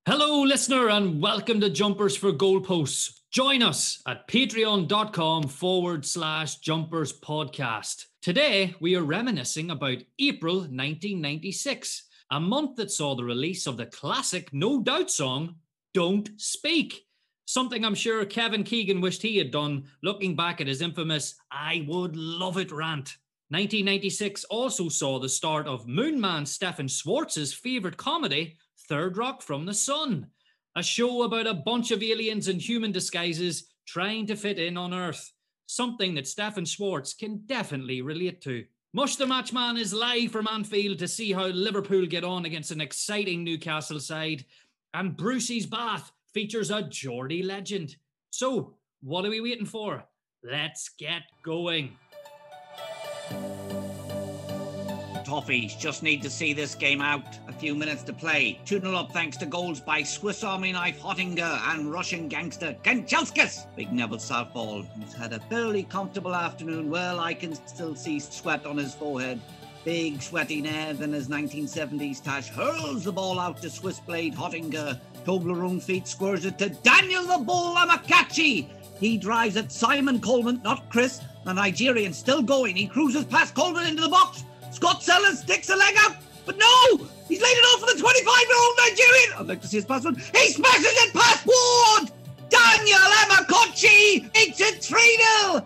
Hello, listener, and welcome to Jumpers for Goalposts. Join us at patreon.com/Jumpers podcast. Today, we are reminiscing about April 1996, a month that saw the release of the classic No Doubt song, Don't Speak. Something I'm sure Kevin Keegan wished he had done, looking back at his infamous I would love it rant. 1996 also saw the start of Moonman Stefan Schwartz's favourite comedy, Third Rock from the Sun, a show about a bunch of aliens in human disguises trying to fit in on Earth, something that Stefan Schwartz can definitely relate to. Mush The Match Man is live from Anfield to see how Liverpool get on against an exciting Newcastle side, and Brucey's Bath features a Geordie legend. So, what are we waiting for? Let's get going. Toffees just need to see this game out. A few minutes to play. 2-0 up thanks to goals by Swiss Army Knife Hottinger and Russian gangster Kanchelskis. Big Neville Southall, who's had a fairly comfortable afternoon. Well, I can still see sweat on his forehead. Big sweaty Nev in his 1970s tash hurls the ball out to Swiss blade Hottinger. Toblerone feet squares it to Daniel the Bull Amakachi. He drives at Simon Coleman, not Chris. The Nigerian still going. He cruises past Coleman into the box. Scott Sellers sticks a leg out, but no! He's laid it off for the 25-year-old Nigerian! I'd like to see his pass one. He smashes it past Ward! Daniel Amakochi makes it 3-0!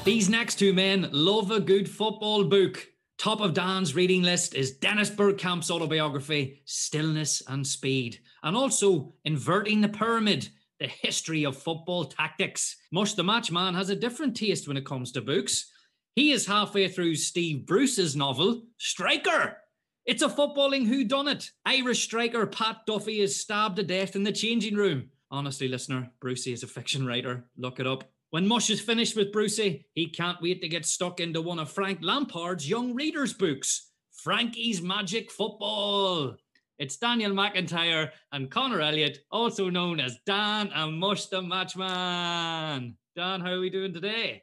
These next two men love a good football book. Top of Dan's reading list is Dennis Bergkamp's autobiography, Stillness and Speed, and also Inverting the Pyramid, the history of football tactics. Mush the Match Man has a different taste when it comes to books. He is halfway through Steve Bruce's novel, Striker. It's a footballing whodunit. Irish striker Pat Duffy is stabbed to death in the changing room. Honestly, listener, Brucey is a fiction writer. Look it up. When Mush is finished with Brucey, he can't wait to get stuck into one of Frank Lampard's young readers' books, Frankie's Magic Football. It's Daniel McIntyre and Connor Elliott, also known as Dan and Mush the Match Man. Dan, how are we doing today?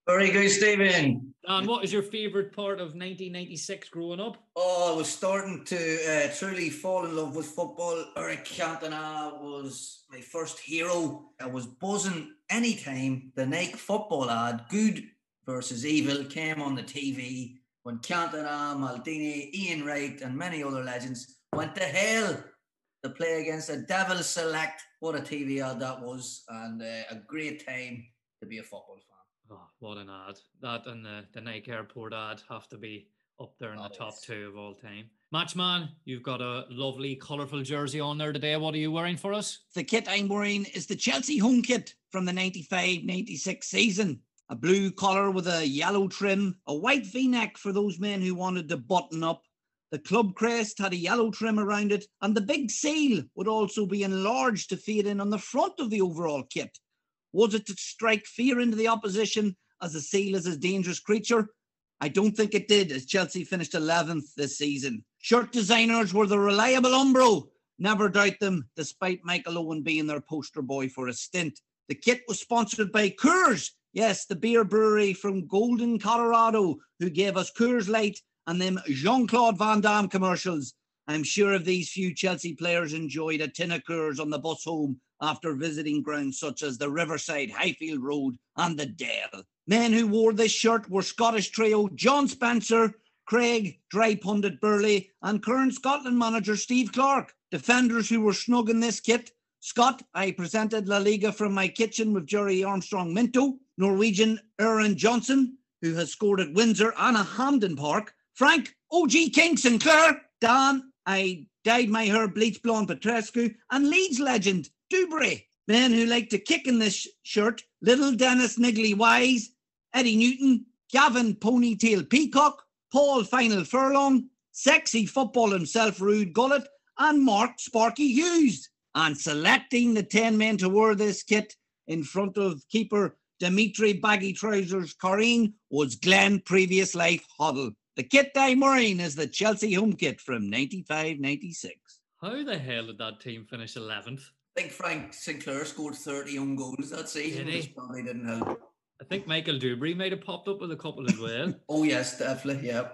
Very good, Stephen. Dan, what is your favourite part of 1996 growing up? Oh, I was starting to truly fall in love with football. Eric Cantona was my first hero. I was buzzing anytime the Nike football ad, Good versus Evil, came on the TV when Cantona, Maldini, Ian Wright and many other legends went to hell to play against a Devil Select. What a TV ad that was, and a great time to be a football fan. Oh, what an ad. That and the Nike Airport ad have to be up there in the top two of all time. Matchman, you've got a lovely, colourful jersey on there today. What are you wearing for us? The kit I'm wearing is the Chelsea home kit from the 95-96 season. A blue collar with a yellow trim, a white V-neck for those men who wanted to button up. The club crest had a yellow trim around it, and the big seal would also be enlarged to fade in on the front of the overall kit. Was it to strike fear into the opposition, as the seal is a dangerous creature? I don't think it did, as Chelsea finished 11th this season. Shirt designers were the reliable Umbro. Never doubt them, despite Michael Owen being their poster boy for a stint. The kit was sponsored by Coors. Yes, the beer brewery from Golden, Colorado, who gave us Coors Light and them Jean-Claude Van Damme commercials. I'm sure of these few Chelsea players enjoyed a tin of Coors on the bus home after visiting grounds such as the Riverside, Highfield Road and the Dale. Men who wore this shirt were Scottish trio John Spencer, Craig, Dry Pundit Burley and current Scotland manager Steve Clarke. Defenders who were snug in this kit: Scott, I presented La Liga from my kitchen with Jerry Armstrong Minto. Norwegian Aaron Johnson, who has scored at Windsor and at Hampden Park. Frank, OG King Sinclair. Dan, I dyed my hair bleach blonde Petrescu. And Leeds legend Dubry. Men who like to kick in this shirt: Little Dennis Niggly Wise, Eddie Newton, Gavin Ponytail Peacock, Paul Final Furlong, Sexy Football himself Rude Gullet, and Mark Sparky Hughes. And selecting the 10 men to wear this kit in front of keeper Dimitri Baggy Trousers Corrine was Glenn Previous Life Huddle. The kit I'm wearing is the Chelsea home kit from 95-96. How the hell did that team finish 11th? I think Frank Sinclair scored 30 own goals that season, which probably didn't help. I think Michael Dewberry might have popped up with a couple as well. Oh, yes, definitely, yeah.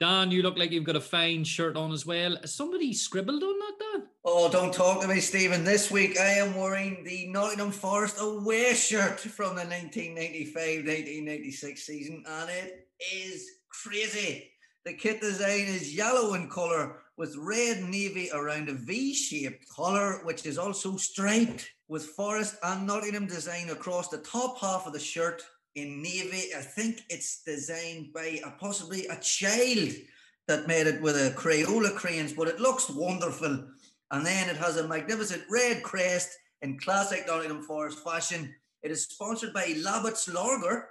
Dan, you look like you've got a fine shirt on as well. Has somebody scribbled on that, Dan? Oh, don't talk to me, Stephen. This week I am wearing the Nottingham Forest away shirt from the 1995-1996 season, and it is crazy. The kit design is yellow in colour with red and navy around a V-shaped collar, which is also striped with Forest and Nottingham design across the top half of the shirt in navy. I think it's designed by possibly a child that made it with a Crayola crayons, but it looks wonderful. And then it has a magnificent red crest in classic Nottingham Forest fashion. It is sponsored by Labatt's Lager.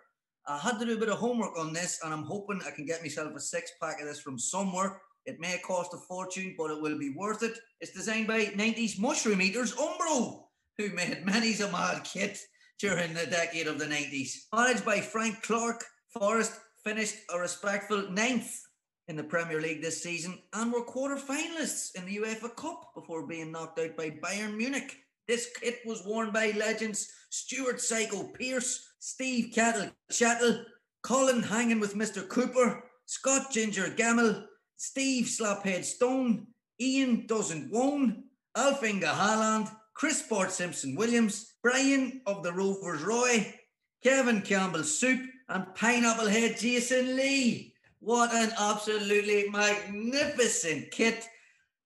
I had to do a bit of homework on this, and I'm hoping I can get myself a 6-pack of this from somewhere. It may cost a fortune, but it will be worth it. It's designed by 90s mushroom eaters Umbro, who made many's a mad kit during the decade of the 90s. Managed by Frank Clark, Forest finished a respectful 9th in the Premier League this season and were quarter-finalists in the UEFA Cup before being knocked out by Bayern Munich. This kit was worn by legends Stuart Psycho Pearce, Steve Chattel, Colin Hanging with Mr. Cooper, Scott Ginger Gamble, Steve Slaphead Stone, Ian Doesn't Wone, Alfinga Haaland, Chris Sport Simpson Williams, Brian of the Rovers Roy, Kevin Campbell Soup, and Pineapple Head Jason Lee. What an absolutely magnificent kit.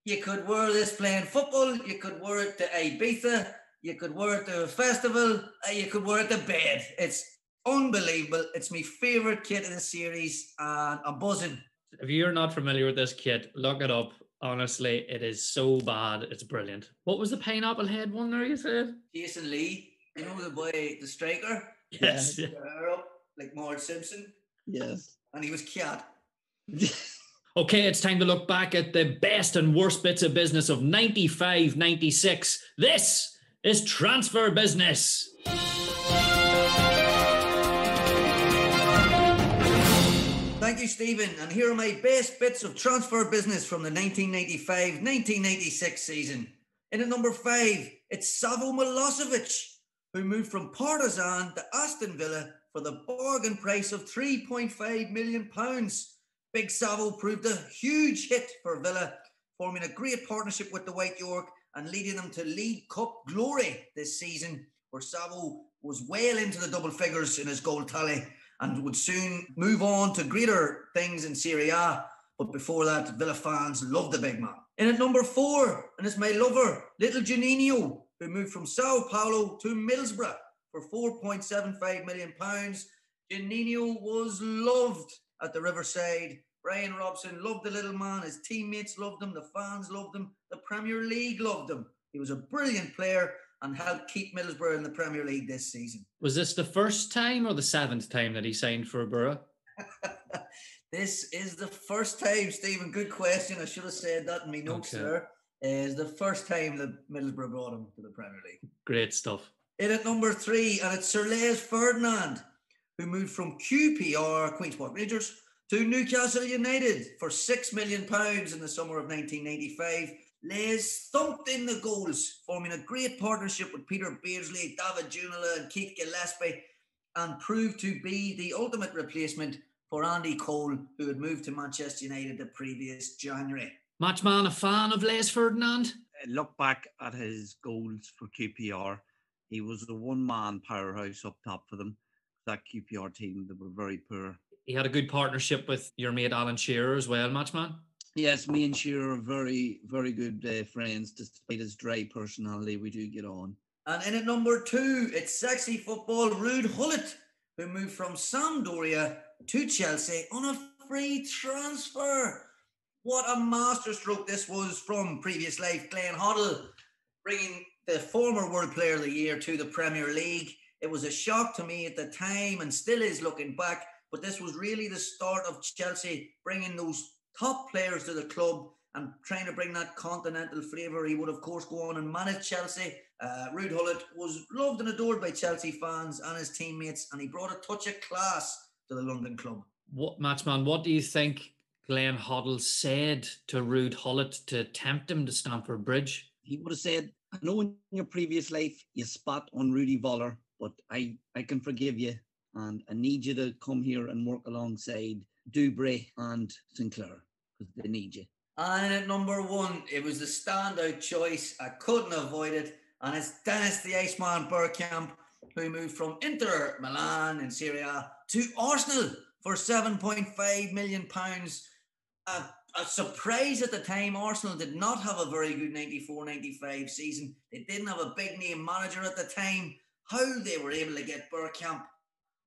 You could wear this playing football, you could wear it to Ibiza, you could wear it to a festival, you could wear it to bed. It's unbelievable. It's my favourite kit in the series, and I'm buzzing. If you're not familiar with this kit, look it up. Honestly, it is so bad. It's brilliant. What was the Pineapple Head one there you said? Jason Lee, you know the boy, the striker? Yes. Yeah. Up like Marge Simpson. Yes. And he was cat. Okay, it's time to look back at the best and worst bits of business of 95-96. This is Transfer Business. Thank you, Stephen. And here are my best bits of transfer business from the 1995-1996 season. In at number 5, it's Savo Milosevic, who moved from Partizan to Aston Villa for the bargain price of £3.5 million. Big Savo proved a huge hit for Villa, forming a great partnership with the White York and leading them to League Cup glory this season, where Savo was well into the double figures in his goal tally and would soon move on to greater things in Serie A. But before that, Villa fans loved the big man. In at number 4, and it's my lover, little Juninho, who moved from Sao Paulo to Middlesbrough for £4.75 million. Juninho was loved at the Riverside. Brian Robson loved the little man. His teammates loved him. The fans loved him. The Premier League loved him. He was a brilliant player and helped keep Middlesbrough in the Premier League this season. Was this the first time or the 7th time that he signed for Borough? This is the first time, Stephen. Good question. I should have said that in my notes there. It's the first time that Middlesbrough brought him to the Premier League. Great stuff. In at number 3, and it's Sir Les Ferdinand, who moved from QPR, Queen's Park Rangers, to Newcastle United for £6 million in the summer of 1995. Les thumped in the goals, forming a great partnership with Peter Beardsley, David Ginola and Keith Gillespie, and proved to be the ultimate replacement for Andy Cole, who had moved to Manchester United the previous January. Matchman, a fan of Les Ferdinand? Look back at his goals for QPR. He was the one-man powerhouse up top for them. That QPR team, they were very poor. He had a good partnership with your mate Alan Shearer as well, Matchman. Yes, me and Shearer are very, very good friends. Despite his dry personality, we do get on. And in at number 2, it's sexy football Ruud Gullit, who moved from Sampdoria to Chelsea on a free transfer. What a masterstroke this was from previous life. Glenn Hoddle bringing the former World Player of the Year to the Premier League. It was a shock to me at the time and still is looking back, but this was really the start of Chelsea bringing those top players to the club and trying to bring that continental flavour. He would, of course, go on and manage Chelsea. Ruud Gullit was loved and adored by Chelsea fans and his teammates, and he brought a touch of class to the London club. What, Matchman, what do you think Glenn Hoddle said to Ruud Gullit to tempt him to Stamford Bridge? He would have said, I know in your previous life you spat on Rudy Voller, but I can forgive you and I need you to come here and work alongside Dubray and Sinclair, because they need you. And at number 1, it was the standout choice. I couldn't avoid it. And it's Dennis the Iceman Bergkamp, who moved from Inter Milan in Serie A to Arsenal for £7.5 million. A surprise at the time. Arsenal did not have a very good 94-95 season. They didn't have a big name manager at the time. How they were able to get Bergkamp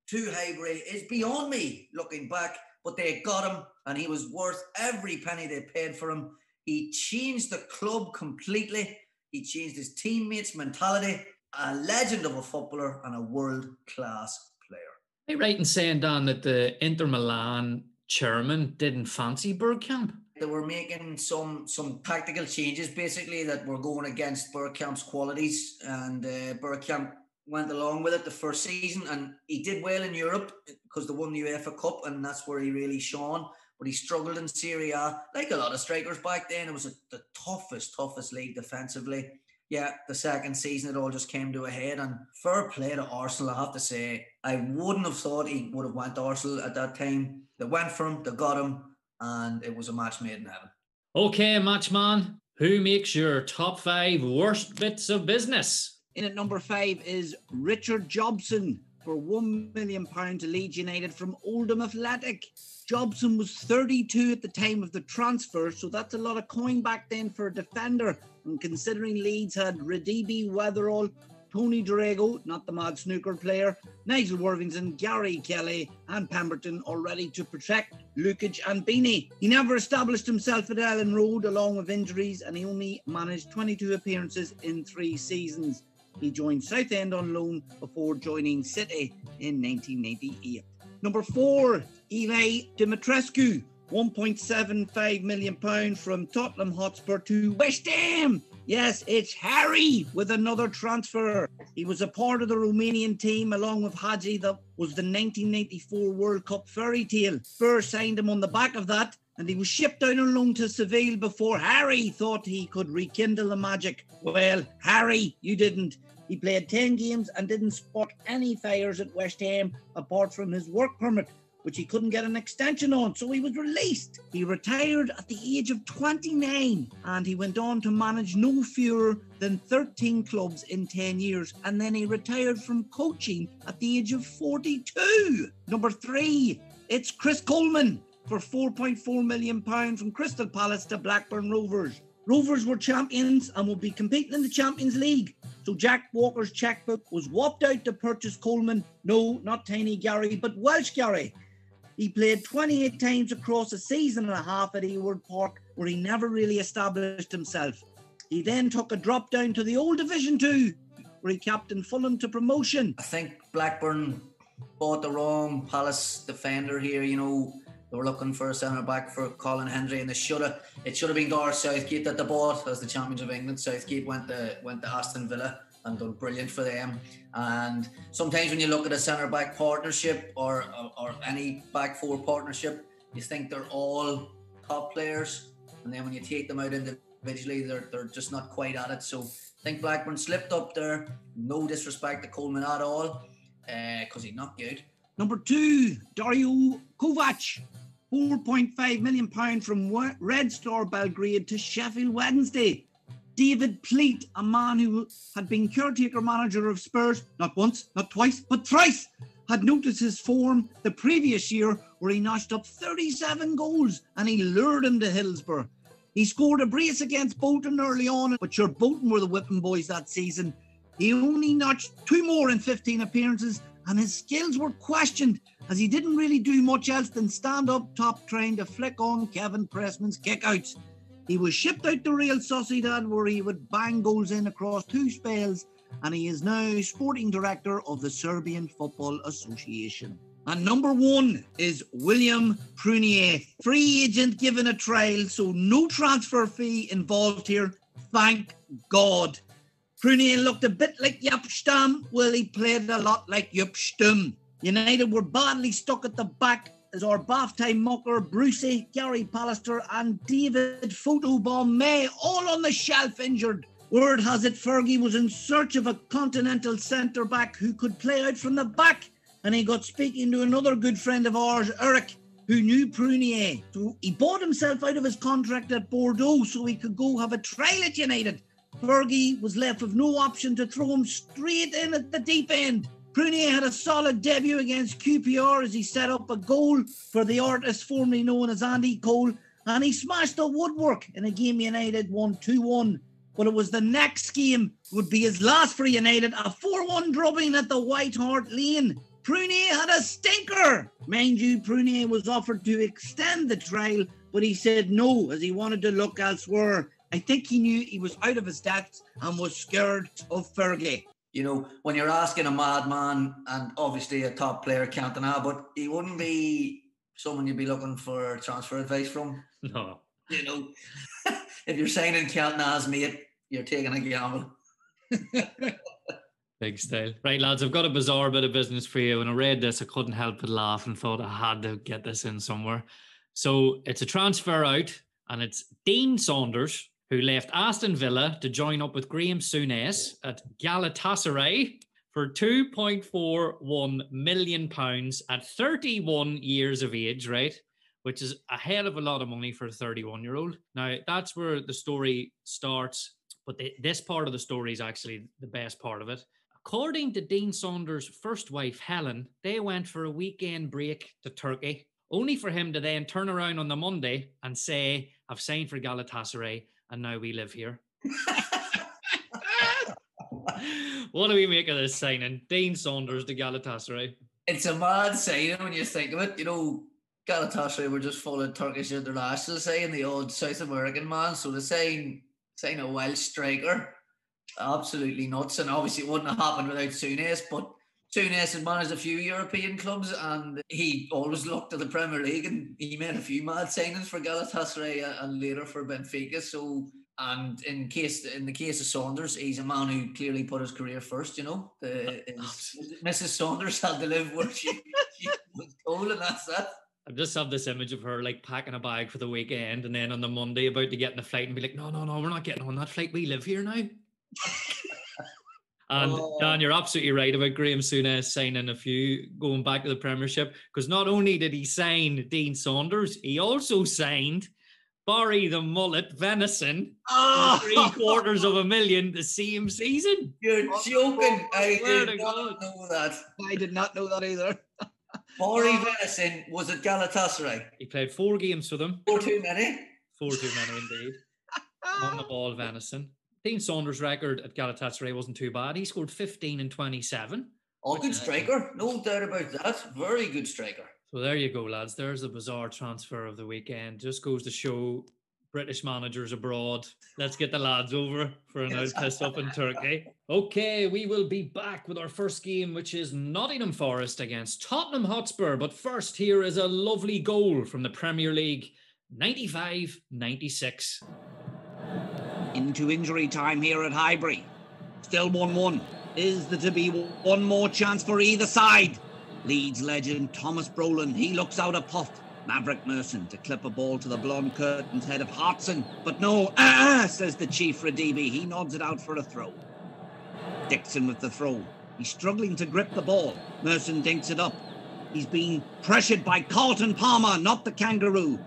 to Highbury is beyond me looking back. But they got him, and he was worth every penny they paid for him. He changed the club completely. He changed his teammates' mentality. A legend of a footballer and a world-class player. Are you right in saying, Dan, that the Inter Milan chairman didn't fancy Bergkamp? They were making some tactical changes, basically, that were going against Bergkamp's qualities, and Bergkamp went along with it the first season, and he did well in Europe because they won the UEFA Cup, and that's where he really shone. But he struggled in Serie A, like a lot of strikers back then. It was the toughest league defensively. Yeah, the second season, it all just came to a head, and fair play to Arsenal, I have to say. I wouldn't have thought he would have went to Arsenal at that time. They went for him, they got him, and it was a match made in heaven. Okay, Matchman, who makes your top 5 worst bits of business? In at number 5 is Richard Jobson for £1 million to Leeds United from Oldham Athletic. Jobson was 32 at the time of the transfer, so that's a lot of coin back then for a defender. And considering Leeds had Radibi, Weatherall, Tony Durago, not the mad snooker player, Nigel Worthington, Gary Kelly and Pemberton all ready to protect Lukic and Beanie. He never established himself at Ellen Road along with injuries, and he only managed 22 appearances in 3 seasons. He joined Southend on loan before joining City in 1998. Number 4, Eli Dimitrescu, £1.75 million from Tottenham Hotspur to West Ham. Yes, it's Harry with another transfer. He was a part of the Romanian team along with Hadji. That was the 1994 World Cup fairy tale. Spurs signed him on the back of that, and he was shipped out on loan to Seville before Harry thought he could rekindle the magic. Well, Harry, you didn't. He played 10 games and didn't spot any fires at West Ham apart from his work permit, which he couldn't get an extension on, so he was released. He retired at the age of 29, and he went on to manage no fewer than 13 clubs in 10 years, and then he retired from coaching at the age of 42. Number 3, it's Chris Coleman for £4.4 million from Crystal Palace to Blackburn Rovers. Rovers were champions and will be competing in the Champions League. So Jack Walker's chequebook was whopped out to purchase Coleman. No, not Tiny Gary, but Welsh Gary. He played 28 times across a season and a half at Ewood Park, where he never really established himself. He then took a drop down to the old Division 2, where he captained Fulham to promotion. I think Blackburn bought the wrong Palace defender here, you know. They were looking for a centre-back for Colin Hendry, and it should have been Gareth Southgate that they bought as the champions of England. Southgate went to Aston Villa and done brilliant for them. And sometimes when you look at a centre-back partnership or any back four partnership, you think they're all top players, and then when you take them out individually, they're just not quite at it. So I think Blackburn slipped up there. No disrespect to Coleman at all, because he's not good. Number 2, Dario Kovac, £4.5 million from Red Star Belgrade to Sheffield Wednesday. David Pleat, a man who had been caretaker manager of Spurs, not once, not twice, but thrice, had noticed his form the previous year where he notched up 37 goals and he lured him to Hillsborough. He scored a brace against Bolton early on, but sure, Bolton were the whipping boys that season. He only notched 2 more in 15 appearances, and his skills were questioned as he didn't really do much else than stand up top trying to flick on Kevin Pressman's kickouts. He was shipped out to Real Sociedad where he would bang goals in across 2 spells, and he is now sporting director of the Serbian Football Association. And number 1 is William Prunier, free agent given a trial, so no transfer fee involved here, thank God. Prunier looked a bit like Jaap Stam. Well, he played a lot like Jaap Stam. United were badly stuck at the back as our bath-time mucker Brucey, Gary Pallister and David Photobomb May all on the shelf injured. Word has it Fergie was in search of a continental centre-back who could play out from the back, and he got speaking to another good friend of ours, Eric, who knew Prunier. So he bought himself out of his contract at Bordeaux so he could go have a trial at United. Fergie was left with no option to throw him straight in at the deep end. Prunier had a solid debut against QPR as he set up a goal for the artist formerly known as Andy Cole, and he smashed the woodwork in a game United won 2-1. But it was the next game would be his last for United, a 4-1 drubbing at the White Hart Lane. Prunier had a stinker. Mind you, Prunier was offered to extend the trial, but he said no, as he wanted to look elsewhere. I think he knew he was out of his depth and was scared of Fergie. You know, when you're asking a madman, and obviously a top player, Cantona, but he wouldn't be someone you'd be looking for transfer advice from. No. You know, if you're signing Cantona's mate, you're taking a gamble. Big style. Right, lads, I've got a bizarre bit of business for you. When I read this, I couldn't help but laugh and thought I had to get this in somewhere. So it's a transfer out, and it's Dean Saunders, who left Aston Villa to join up with Graham Souness at Galatasaray for £2.41 million at 31 years of age, right? Which is a hell of a lot of money for a 31-year-old. Now, that's where the story starts, but this part of the story is actually the best part of it. According to Dean Saunders' first wife, Helen, they went for a weekend break to Turkey, only for him to then turn around on the Monday and say, I've signed for Galatasaray, and now we live here. What do we make of this signing? Dean Saunders to Galatasaray. It's a mad signing when you think of it. You know, Galatasaray were just full of Turkish internationals, saying the old South American man. So to sign a Welsh striker, absolutely nuts. And obviously it wouldn't have happened without Souness, but Souness had managed a few European clubs and he always looked at the Premier League, and he made a few mad signings for Galatasaray and later for Benfica. So, and in the case of Saunders, he's a man who clearly put his career first, you know. Mrs. Saunders had to live where she was told, and that's that. I just have this image of her like packing a bag for the weekend, and then on the Monday about to get in the flight and be like, no, we're not getting on that flight. We live here now. And Dan, you're absolutely right about Graham Souness signing a few, going back to the Premiership, because not only did he sign Dean Saunders, he also signed Barry the Mullet Venison for $750,000 the same season. You're joking. I did not know that. I did not know that either. Barry Venison was at Galatasaray. He played 4 games for them. 4 too many. 4 too many indeed. On the ball, Venison. Dean Saunders' record at Galatasaray wasn't too bad. He scored 15 and 27. Oh, good striker. No doubt about that. Very good striker. So there you go, lads. There's the bizarre transfer of the weekend. Just goes to show British managers abroad. Let's get the lads over for an out piss up in Turkey. Okay, we will be back with our first game, which is Nottingham Forest against Tottenham Hotspur. But first, here is a lovely goal from the Premier League, 95-96. Into injury time here at Highbury. Still 1-1. Is there to be one more chance for either side? Leeds legend Thomas Brolin, he looks out a puff. Maverick Merson to clip a ball to the blonde curtains head of Hodgson. But no, says the chief Radibi. He nods it out for a throw. Dixon with the throw. He's struggling to grip the ball. Merson dinks it up. He's being pressured by Carlton Palmer, not the kangaroo.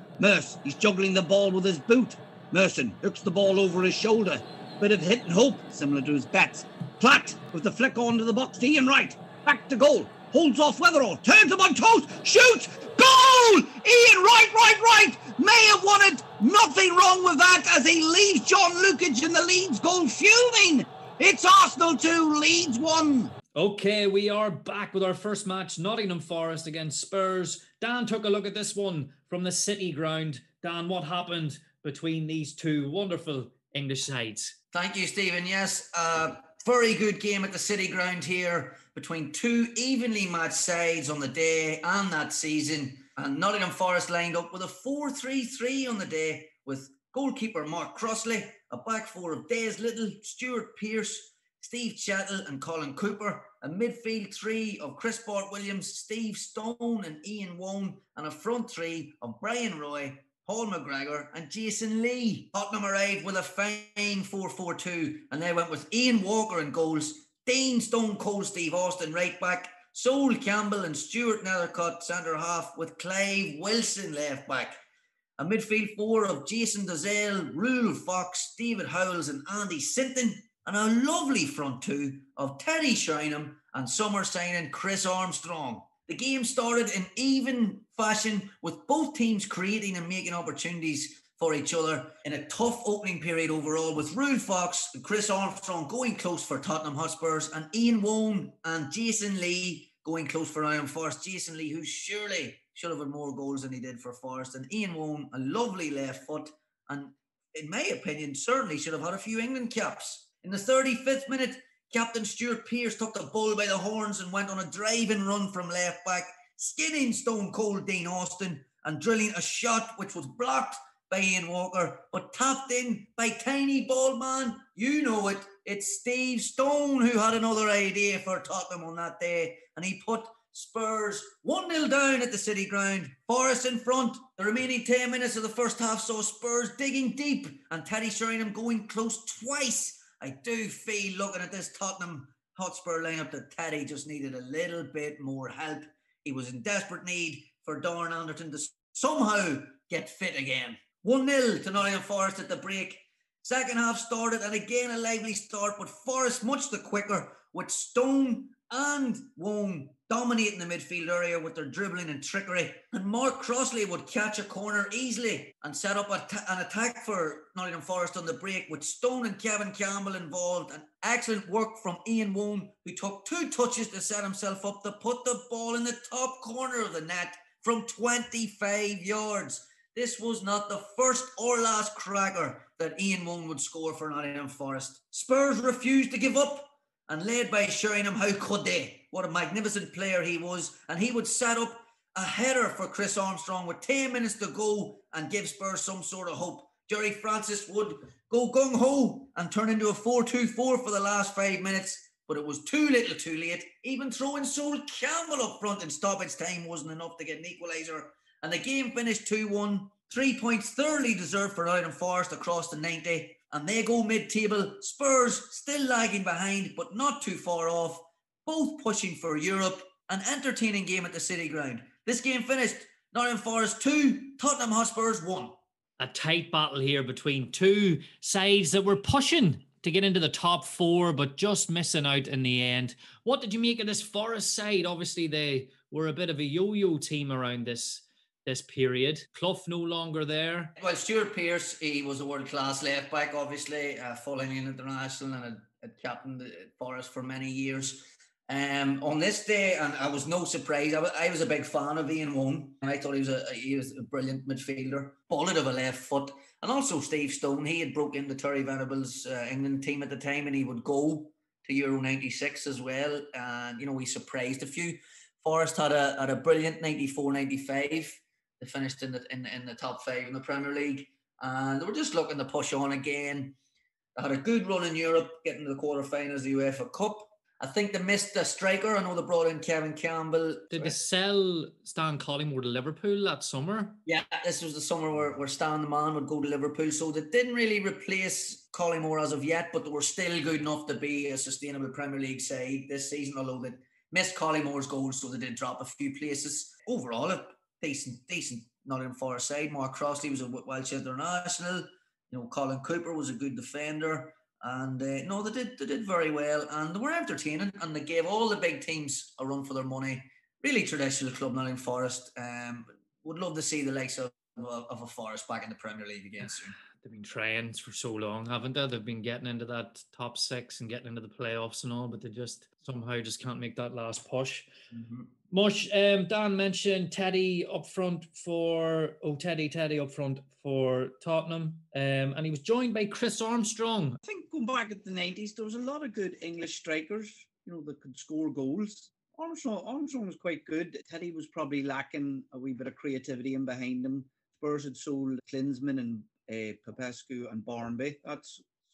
He's juggling the ball with his boot. Merson hooks the ball over his shoulder. Bit of hit and hope, similar to his bats. Platt with the flick onto the box to Ian Wright. Back to goal. Holds off Weatherall. Turns him on toes. Shoots. Goal! Ian Wright. May have won it. Nothing wrong with that as he leaves John Lukic in the Leeds goal fuming. It's Arsenal 2, Leeds 1. Okay, we are back with our first match, Nottingham Forest against Spurs. Dan took a look at this one from the City ground. Dan, what happened between these two wonderful English sides? Thank you, Stephen. Yes, very good game at the City ground here between two evenly matched sides on the day and that season. And Nottingham Forest lined up with a 4-3-3 on the day with goalkeeper Mark Crossley, a back four of Des Little, Stuart Pearce, Steve Chettle and Colin Cooper, a midfield three of Chris Bart-Williams, Steve Stone and Ian Wone, and a front three of Brian Roy, Paul McGregor and Jason Lee. Tottenham arrived with a fine 4-4-2 and they went with Ian Walker in goals, Dean Stone Cold Steve Austin right back, Sol Campbell and Stuart Nethercutt centre half with Clive Wilson left back. A midfield four of Jason Dozell, Rule Fox, David Howells and Andy Sinton. And a lovely front two of Teddy Sheringham and summer signing Chris Armstrong. The game started in even fashion with both teams creating and making opportunities for each other in a tough opening period overall, with Rule Fox and Chris Armstrong going close for Tottenham Hotspurs and Ian Wone and Jason Lee going close for Nottingham Forest. Jason Lee, who surely should have had more goals than he did for Forest, and Ian Wone, a lovely left foot, and in my opinion, certainly should have had a few England caps. In the 35th minute, Captain Stuart Pearce took the bull by the horns and went on a driving run from left back, skinning stone cold Dean Austin and drilling a shot which was blocked by Ian Walker, but tapped in by tiny bald man. You know it. It's Steve Stone who had another idea for Tottenham on that day, and he put Spurs 1-0 down at the City Ground. Forest in front. The remaining 10 minutes of the first half saw Spurs digging deep and Teddy Sheringham going close twice. I do feel, looking at this Tottenham Hotspur lineup, that Teddy just needed a little bit more help. He was in desperate need for Darren Anderton to somehow get fit again. 1-0 to Nottingham Forest at the break. Second half started, and again a lively start, but Forest much the quicker, with Stone and Wong dominating the midfield area with their dribbling and trickery. And Mark Crossley would catch a corner easily and set up an attack for Nottingham Forest on the break, with Stone and Kevin Campbell involved. And excellent work from Ian Wong, who took 2 touches to set himself up to put the ball in the top corner of the net from 25 yards. This was not the first or last cracker that Ian Wong would score for Nottingham Forest. Spurs refused to give up, and led by Sheringham, how could they? What a magnificent player he was. And he would set up a header for Chris Armstrong with 10 minutes to go and give Spurs some sort of hope. Jerry Francis would go gung-ho and turn into a 4-2-4 for the last 5 minutes, but it was too little too late. Even throwing Sol Campbell up front in stoppage time wasn't enough to get an equaliser. And the game finished 2-1. 3 points thoroughly deserved for Nottingham Forest across the 90. And they go mid-table. Spurs still lagging behind, but not too far off. Both pushing for Europe. An entertaining game at the City Ground. This game finished Nottingham Forest 2, Tottenham Hotspurs 1. A tight battle here between two sides that were pushing to get into the top 4, but just missing out in the end. What did you make of this Forest side? Obviously, they were a bit of a yo-yo team around this period. Clough no longer there. Well, Stuart Pearce, he was a world-class left-back, obviously, full England international and had captained Forest for many years. On this day, and I was no surprise, I was a big fan of Ian Wong, and I thought he was a brilliant midfielder, bullet of a left foot. And also Steve Stone, he had broke into Terry Venable's England team at the time, and he would go to Euro 96 as well. And, he surprised a few. Forest had a brilliant 94-95. They finished in the top 5 in the Premier League, and they were just looking to push on again. They had a good run in Europe, getting to the quarterfinals of the UEFA Cup. I think they missed a striker. I know they brought in Kevin Campbell. Did they sell Stan Collymore to Liverpool that summer? Yeah, this was the summer where Stan the man would go to Liverpool. So they didn't really replace Collymore as of yet, but they were still good enough to be a sustainable Premier League side this season, although they missed Collymore's goals, so they did drop a few places. Overall, a decent Nottingham Forest side. Mark Crossley was a Welsh international. Colin Cooper was a good defender. And they did very well, and they were entertaining, and they gave all the big teams a run for their money. Really traditional club, Nottingham Forest. Would love to see the likes of a Forest back in the Premier League again soon. They've been trying for so long, haven't they? They've been getting into that top 6 and getting into the playoffs and all, but they just somehow can't make that last push. Mm-hmm. Mush, Dan mentioned Teddy up front for Tottenham, and he was joined by Chris Armstrong. I think going back at the 90s, there was a lot of good English strikers, that could score goals. Armstrong was quite good. Teddy was probably lacking a wee bit of creativity in behind him. Spurs had sold Klinsmann and Popescu and Barnby that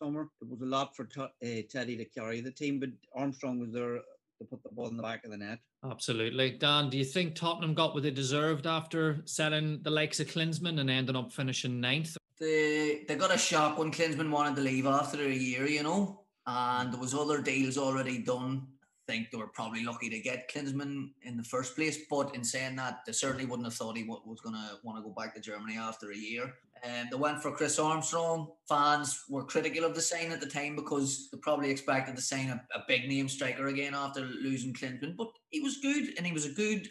summer. It was a lot for Teddy to carry the team, but Armstrong was there to put the ball in the back of the net. Absolutely. Dan, do you think Tottenham got what they deserved after selling the likes of Klinsmann and ending up finishing 9th? They got a shock when Klinsmann wanted to leave after a year, and there was other deals already done. think they were probably lucky to get Klinsmann in the first place. But in saying that, they certainly wouldn't have thought he was going to want to go back to Germany after a year. They went for Chris Armstrong. Fans were critical of the sign at the time because they probably expected to sign a big name striker again after losing Klinsmann. But he was good, and he was a good.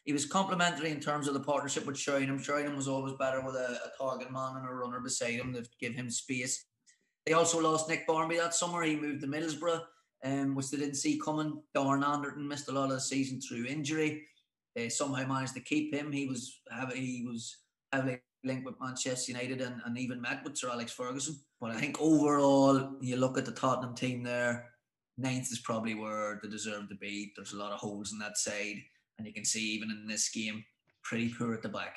He was complimentary in terms of the partnership with Sheringham. Sheringham was always better with a target man and a runner beside him to give him space. They also lost Nick Barmby that summer. He moved to Middlesbrough, which they didn't see coming. Darren Anderton missed a lot of the season through injury. They somehow managed to keep him. He was heavily linked with Manchester United and even met with Sir Alex Ferguson. But I think overall, you look at the Tottenham team there, 9th is probably where they deserve to be. There's a lot of holes in that side. And you can see even in this game, pretty poor at the back.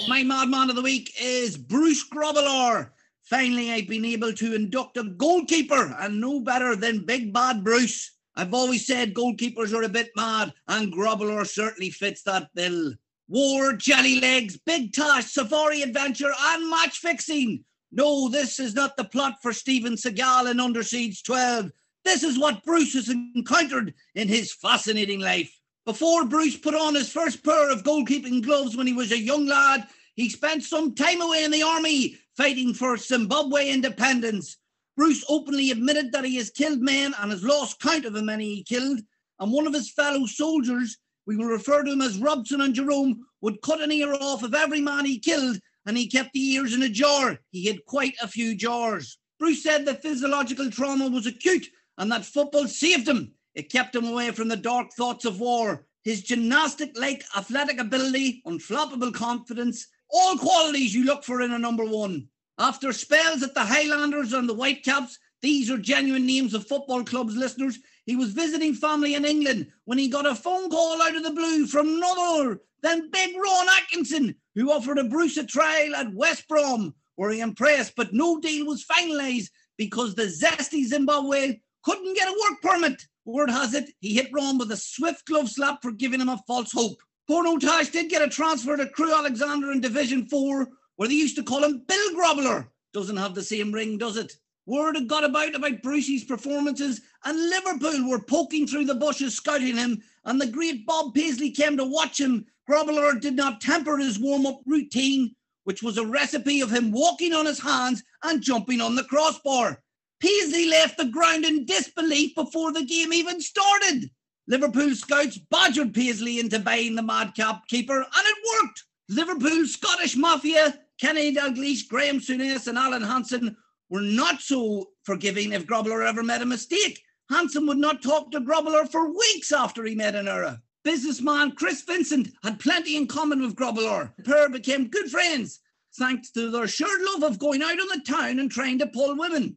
My madman of the week is Bruce Grobbelaar. Finally, I've been able to induct a goalkeeper, and no better than Big Bad Bruce. I've always said goalkeepers are a bit mad, and Grobbelaar certainly fits that bill. War, jelly legs, big tash, safari adventure, and match fixing. No, this is not the plot for Steven Seagal in Under Siege 12. This is what Bruce has encountered in his fascinating life. Before Bruce put on his first pair of goalkeeping gloves when he was a young lad, he spent some time away in the army fighting for Zimbabwe independence. Bruce openly admitted that he has killed men and has lost count of how many he killed. And one of his fellow soldiers, we will refer to him as Robson and Jerome, would cut an ear off of every man he killed, and he kept the ears in a jar. He had quite a few jars. Bruce said that physiological trauma was acute and that football saved him. It kept him away from the dark thoughts of war. His gymnastic-like athletic ability, unflappable confidence, all qualities you look for in a number one. After spells at the Highlanders and the Whitecaps, these are genuine names of football clubs, listeners, he was visiting family in England when he got a phone call out of the blue from none other than Big Ron Atkinson, who offered a Bruce a trial at West Brom, where he impressed, but no deal was finalised because the zesty Zimbabwe couldn't get a work permit. Word has it, he hit Ron with a swift glove slap for giving him a false hope. Porno Tash did get a transfer to Crewe Alexander in Division 4, where they used to call him Bill Grobbelaar. Doesn't have the same ring, does it? Word had got about Brucey's performances, and Liverpool were poking through the bushes scouting him, and the great Bob Paisley came to watch him. Grobbelaar did not temper his warm-up routine, which was a recipe of him walking on his hands and jumping on the crossbar. Paisley left the ground in disbelief before the game even started. Liverpool scouts badgered Paisley into buying the madcap keeper, and it worked. Liverpool Scottish Mafia, Kenny Dalglish, Graham Souness and Alan Hansen were not so forgiving if Grobbelaar ever made a mistake. Hansen would not talk to Grobbelaar for weeks after he made an error. Businessman Chris Vincent had plenty in common with Grobbelaar. The pair became good friends, thanks to their shared love of going out on the town and trying to pull women.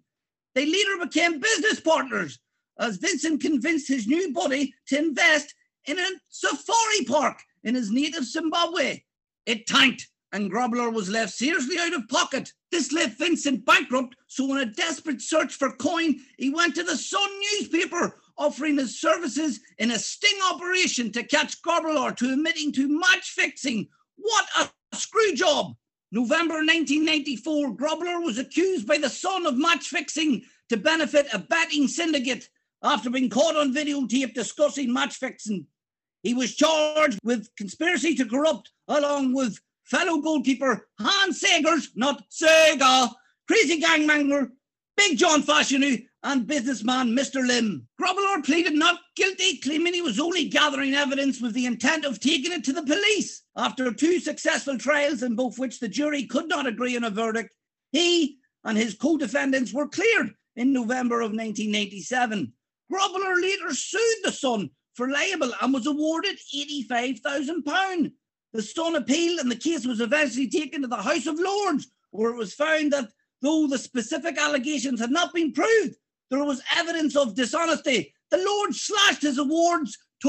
They later became business partners, as Vincent convinced his new buddy to invest in a safari park in his native Zimbabwe. It tanked, and Grobbelaar was left seriously out of pocket. This left Vincent bankrupt, so in a desperate search for coin, he went to the Sun newspaper, offering his services in a sting operation to catch Grobbelaar to admitting to match fixing. What a screw job! November 1994, Grobbelaar was accused by the Sun of match fixing to benefit a betting syndicate after being caught on videotape discussing match fixing. He was charged with conspiracy to corrupt, along with fellow goalkeeper Hans Segers, not Sega, crazy gangbanger Big John Fashanu, and businessman Mr. Lim. Grobbelaar pleaded not guilty, claiming he was only gathering evidence with the intent of taking it to the police. After 2 successful trials, in both which the jury could not agree on a verdict, he and his co-defendants were cleared in November of 1987. Grobbelaar later sued the Sun for libel and was awarded £85,000. The Sun appealed, and the case was eventually taken to the House of Lords, where it was found that though the specific allegations had not been proved, there was evidence of dishonesty. The Lords slashed his awards to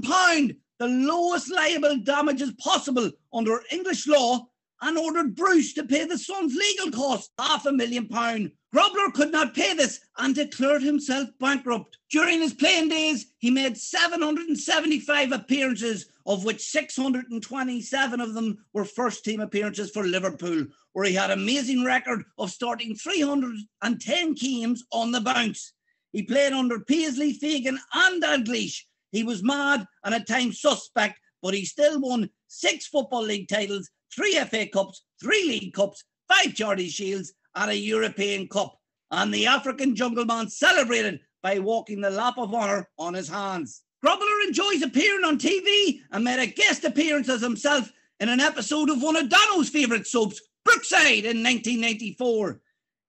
£1, the lowest liable damages possible under English law, and ordered Bruce to pay the Sun's legal costs, £500,000, Grobler could not pay this and declared himself bankrupt. During his playing days, he made 775 appearances, of which 627 of them were first-team appearances for Liverpool, where he had an amazing record of starting 310 games on the bounce. He played under Paisley, Fagan and Dalglish. He was mad and at times suspect, but he still won 6 Football League titles, 3 FA Cups, 3 League Cups, 5 Charity Shields and a European Cup. And the African Jungle Man celebrated by walking the lap of honour on his hands. Grobler enjoys appearing on TV and made a guest appearance as himself in an episode of one of Dono's favourite soaps, Brookside, in 1994.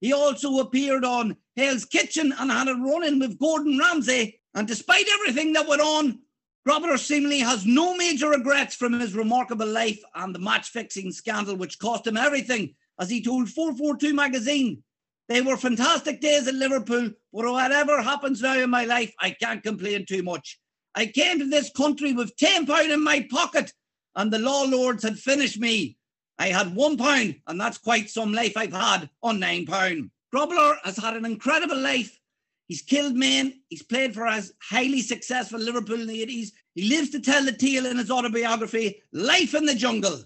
He also appeared on Hell's Kitchen and had a run-in with Gordon Ramsay. And despite everything that went on, Grobler seemingly has no major regrets from his remarkable life and the match-fixing scandal which cost him everything. As he told 442 magazine, they were fantastic days at Liverpool, but whatever happens now in my life, I can't complain too much. I came to this country with £10 in my pocket and the law lords had finished me. I had £1 and that's quite some life I've had on £9. Grobler has had an incredible life. He's killed men. He's played for his highly successful Liverpool in the 80s. He lives to tell the tale in his autobiography, Life in the Jungle.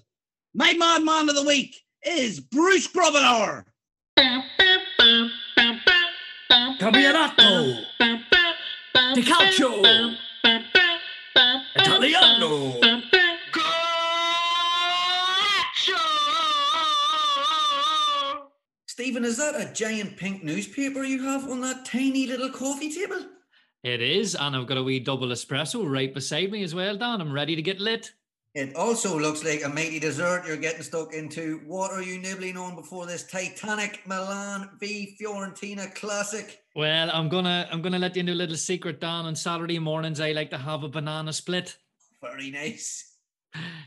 My madman of the week is Bruce Grobler. Camionato di calcio Italiano. Stephen, is that a giant pink newspaper you have on that tiny little coffee table? It is, and I've got a wee double espresso right beside me as well, Dan. I'm ready to get lit. It also looks like a mighty dessert you're getting stuck into. What are you nibbling on before this Titanic Milan v Fiorentina classic? Well, I'm gonna let you into a little secret, Dan. On Saturday mornings, I like to have a banana split. Very nice.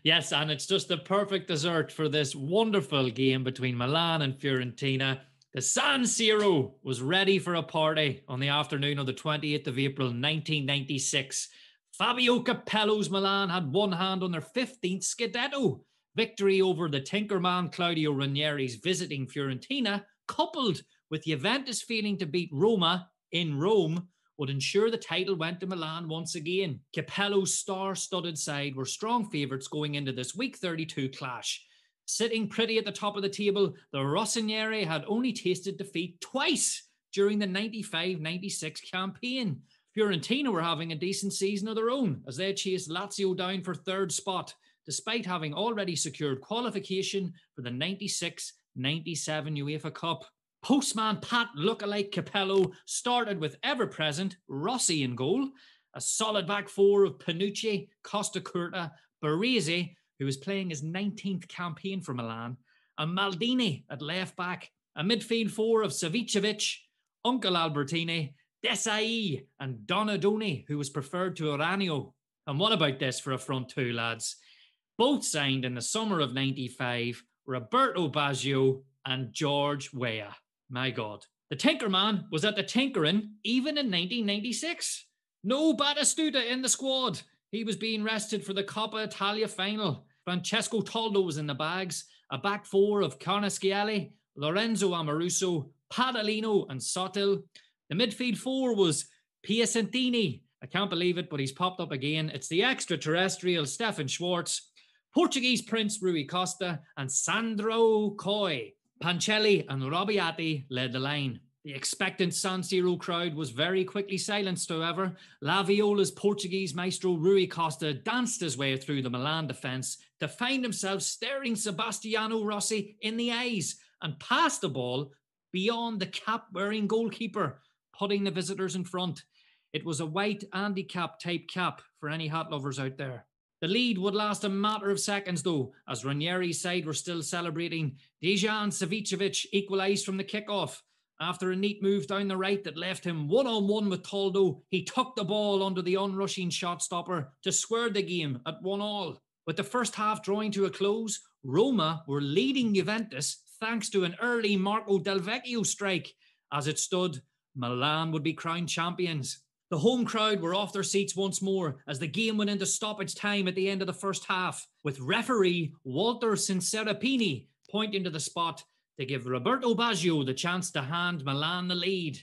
Yes, and it's just the perfect dessert for this wonderful game between Milan and Fiorentina. The San Siro was ready for a party on the afternoon of the 28th of April, 1996. Fabio Capello's Milan had one hand on their 15th Scudetto. Victory over the Tinkerman Claudio Ranieri's visiting Fiorentina, coupled with Juventus failing to beat Roma in Rome, would ensure the title went to Milan once again. Capello's star-studded side were strong favourites going into this Week 32 clash. Sitting pretty at the top of the table, the Rossoneri had only tasted defeat twice during the 95-96 campaign. Fiorentina were having a decent season of their own as they chased Lazio down for third spot, despite having already secured qualification for the 96-97 UEFA Cup. Postman Pat lookalike Capello started with ever-present Rossi in goal, a solid back four of Panucci, Costa Curta, Baresi, who was playing his 19th campaign for Milan, and Maldini at left back, a midfield four of Savicevic, Uncle Albertini, Desai and Donadoni, who was preferred to Oranio. And what about this for a front two, lads? Both signed in the summer of 95, Roberto Baggio and George Weah. My God. The Tinkerman was at the tinkering even in 1996. No Batistuta in the squad. He was being rested for the Coppa Italia final. Francesco Toldo was in the bags. A back four of Carnesciali, Lorenzo Amoruso, Padalino and Sotil. The midfield four was Piacentini. I can't believe it, but he's popped up again. It's the extraterrestrial Stefan Schwartz, Portuguese Prince Rui Costa, and Sandro Coy. Pancelli and Robbiati led the line. The expectant San Siro crowd was very quickly silenced, however. La Viola's Portuguese maestro Rui Costa danced his way through the Milan defence to find himself staring Sebastiano Rossi in the eyes and passed the ball beyond the cap-wearing goalkeeper, putting the visitors in front. It was a white handicap-type cap for any hat lovers out there. The lead would last a matter of seconds, though, as Ranieri's side were still celebrating. Dejan Savicevic equalised from the kickoff. After a neat move down the right that left him one-on-one with Toldo, he tucked the ball under the unrushing shot stopper to square the game at 1-1. With the first half drawing to a close, Roma were leading Juventus thanks to an early Marco Del Vecchio strike. As it stood, Milan would be crowned champions. The home crowd were off their seats once more as the game went into stoppage time at the end of the first half, with referee Walter Sincerapini pointing to the spot to give Roberto Baggio the chance to hand Milan the lead.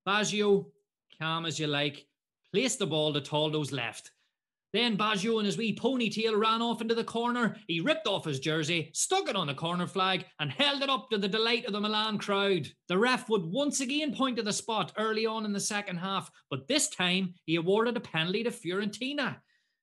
Baggio, calm as you like, placed the ball to Toldo's left. Then Baggio in his wee ponytail ran off into the corner. He ripped off his jersey, stuck it on the corner flag and held it up to the delight of the Milan crowd. The ref would once again point to the spot early on in the second half, but this time he awarded a penalty to Fiorentina.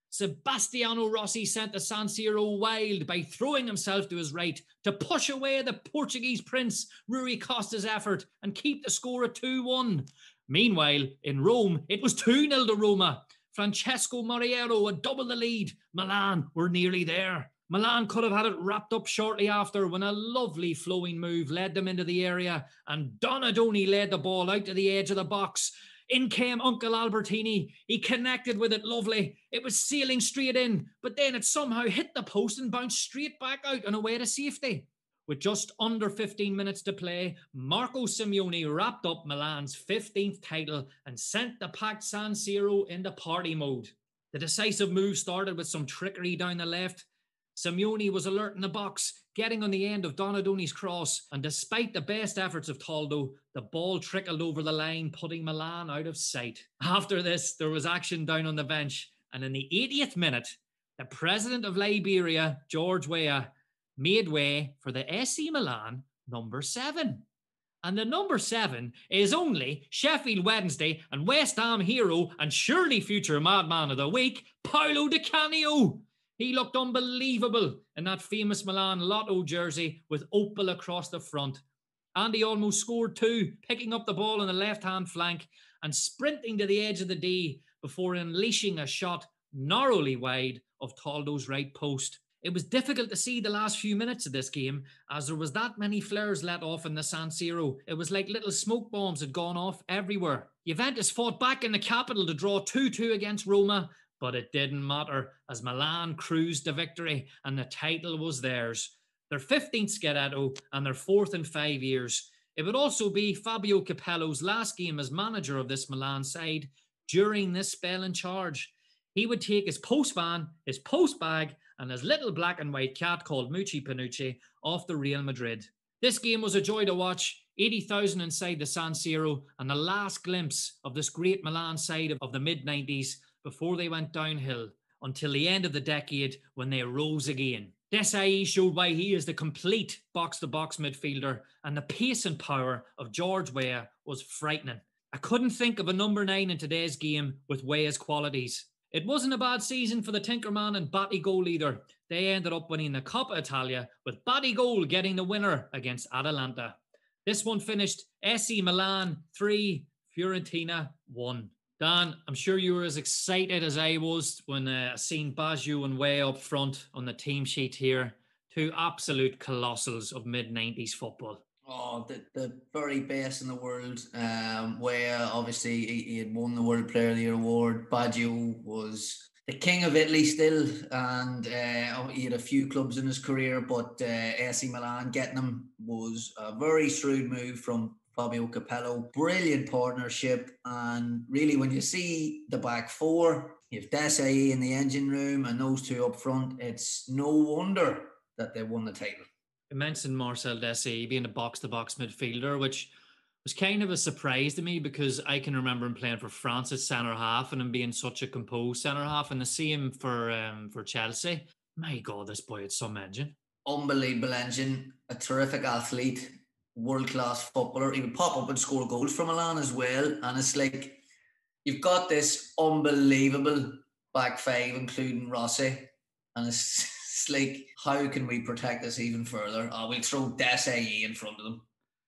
Sebastiano Rossi sent the San Siro wild by throwing himself to his right to push away the Portuguese prince Rui Costa's effort and keep the score at 2-1. Meanwhile, in Rome, it was 2-0 to Roma. Francesco Moriero had doubled the lead. Milan were nearly there. Milan could have had it wrapped up shortly after when a lovely flowing move led them into the area and Donadoni led the ball out to the edge of the box. In came Uncle Albertini. He connected with it lovely. It was sailing straight in, but then it somehow hit the post and bounced straight back out and away to safety. With just under 15 minutes to play, Marco Simeone wrapped up Milan's 15th title and sent the packed San Siro into party mode. The decisive move started with some trickery down the left. Simeone was alert in the box, getting on the end of Donadoni's cross, and despite the best efforts of Toldo, the ball trickled over the line, putting Milan out of sight. After this, there was action down on the bench, and in the 80th minute, the president of Liberia, George Weah, made way for the AC Milan number 7. And the number 7 is only Sheffield Wednesday and West Ham hero and surely future madman of the week, Paolo Di Canio. He looked unbelievable in that famous Milan Lotto jersey with opal across the front. And he almost scored too, picking up the ball on the left-hand flank and sprinting to the edge of the D before unleashing a shot narrowly wide of Toldo's right post. It was difficult to see the last few minutes of this game as there was that many flares let off in the San Siro. It was like little smoke bombs had gone off everywhere. Juventus fought back in the capital to draw 2-2 against Roma, but it didn't matter as Milan cruised to victory and the title was theirs. Their 15th Scudetto and their 4th in 5 years. It would also be Fabio Capello's last game as manager of this Milan side during this spell in charge. He would take his post van, his post bag, and his little black and white cat called Mucci Panucci off the Real Madrid. This game was a joy to watch. 80,000 inside the San Siro and the last glimpse of this great Milan side of the mid-90s before they went downhill until the end of the decade when they rose again. Desai showed why he is the complete box-to-box midfielder, and the pace and power of George Weah was frightening. I couldn't think of a number 9 in today's game with Weah's qualities. It wasn't a bad season for the Tinkerman and Batigol either. They ended up winning the Coppa Italia with Batigol getting the winner against Atalanta. This one finished AC Milan 3, Fiorentina 1. Dan, I'm sure you were as excited as I was when I seen Baggio and Weah up front on the team sheet here. Two absolute colossals of mid-90s football. Oh, the very best in the world. Where obviously he had won the World Player of the Year award. Baggio was the king of Italy still, and he had a few clubs in his career, but AC Milan getting him was a very shrewd move from Fabio Capello. Brilliant partnership, and really when you see the back four, you have Desai in the engine room and those two up front, it's no wonder that they won the title. You mentioned Marcel Desailly being a box-to-box midfielder, which was kind of a surprise to me because I can remember him playing for France as centre-half and him being such a composed centre-half, and the same for Chelsea. My God, this boy had some engine. Unbelievable engine, a terrific athlete, world-class footballer. He would pop up and score goals for Milan as well, and it's like you've got this unbelievable back five, including Rossi, and it's like, how can we protect this even further? We'll throw Desai in front of them.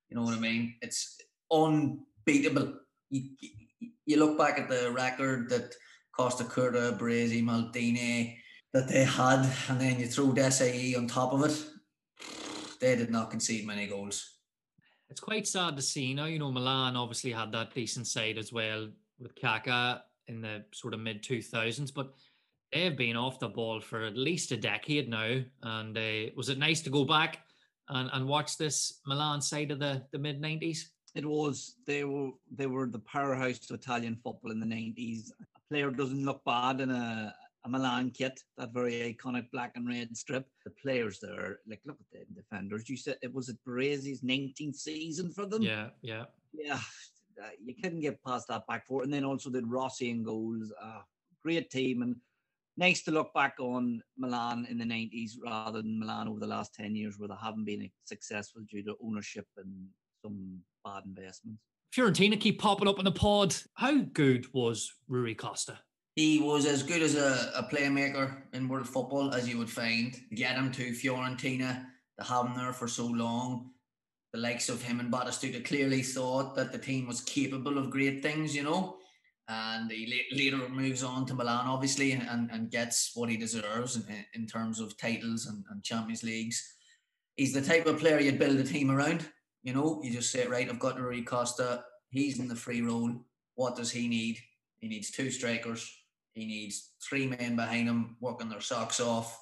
You know what I mean? It's unbeatable. You look back at the record that Costa Curta, Baresi, Maldini, that they had, and then you throw Desai on top of it. They did not concede many goals. It's quite sad to see. You know, Milan obviously had that decent side as well with Kaká in the sort of mid-2000s, but they've been off the ball for at least a decade now. And was it nice to go back and watch this Milan side of the mid-90s? It was. They were the powerhouse of Italian football in the 90s. A player doesn't look bad in a a Milan kit, that very iconic black and red strip. The players there, like, look at the defenders. You said it was Barese's 19th season for them. Yeah. Yeah. You couldn't get past that back four. And then also did Rossi in goals. Great team, and nice to look back on Milan in the 90s rather than Milan over the last 10 years where they haven't been successful due to ownership and some bad investments. Fiorentina keep popping up in the pod. How good was Rui Costa? He was as good as a playmaker in world football as you would find. Get him to Fiorentina, to have him there for so long. The likes of him and Batistuta clearly thought that the team was capable of great things, you know. And he later moves on to Milan, obviously, and gets what he deserves in terms of titles and Champions Leagues. He's the type of player you'd build a team around. You know, you just say, right, I've got Rui Costa. He's in the free role. What does he need? He needs 2 strikers. He needs 3 men behind him working their socks off.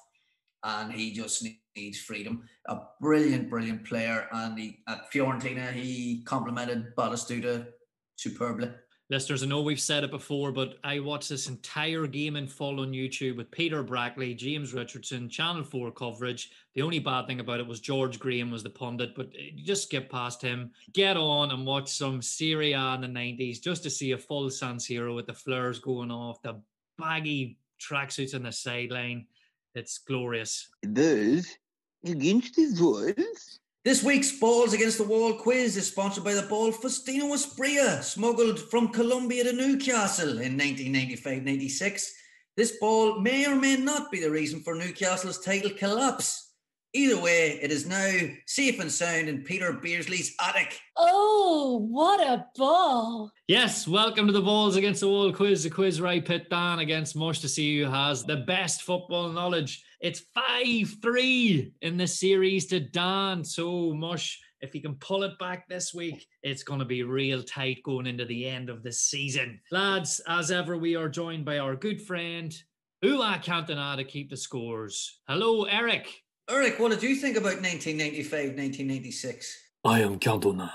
And he just needs freedom. A brilliant, brilliant player. And at Fiorentina, he complemented Batistuta superbly. Listeners, I know we've said it before, but I watched this entire game in full on YouTube with Peter Brackley, James Richardson, Channel 4 coverage. The only bad thing about it was George Graham was the pundit, but you just skip past him. Get on and watch some Serie A in the 90s just to see a full San Siro with the flares going off, the baggy tracksuits on the sideline. It's glorious. Those against the walls. This week's Balls Against the Wall quiz is sponsored by the ball Faustino Asprilla, smuggled from Colombia to Newcastle in 1995-96. This ball may or may not be the reason for Newcastle's title collapse. Either way, it is now safe and sound in Peter Beardsley's attic. Oh, what a ball. Yes, welcome to the Balls Against the Wall quiz, the quiz where I pit Dan against Mush to see who has the best football knowledge. It's 5-3 in the series to Dan. So, Mush, if he can pull it back this week, it's going to be real tight going into the end of the season. Lads, as ever, we are joined by our good friend, Ua Cantona, to keep the scores. Hello, Eric. Eric, what did you think about 1995-1996? I am Cantona.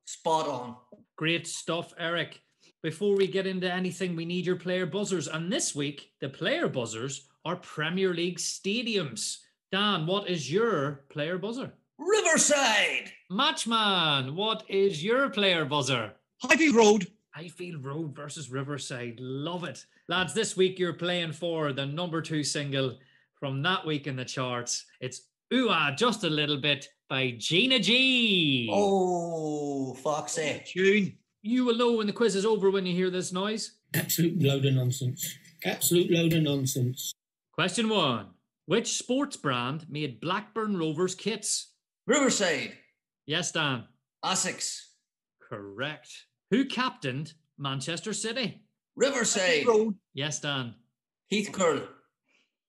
Spot on. Great stuff, Eric. Before we get into anything, we need your player buzzers. And this week, the player buzzers are Premier League stadiums. Dan, what is your player buzzer? Riverside. Matchman, what is your player buzzer? Highfield Road. Highfield Road versus Riverside. Love it. Lads, this week you're playing for the number 2 single from that week in the charts. It's Ooh-Ah Just a Little Bit by Gina G. Oh, Foxy. Tune. You will know when the quiz is over when you hear this noise. Absolute load of nonsense. Absolute load of nonsense. Question 1. Which sports brand made Blackburn Rovers kits? Riverside. Yes, Dan. Essex. Correct. Who captained Manchester City? Riverside. Road. Yes, Dan. Heath Curl.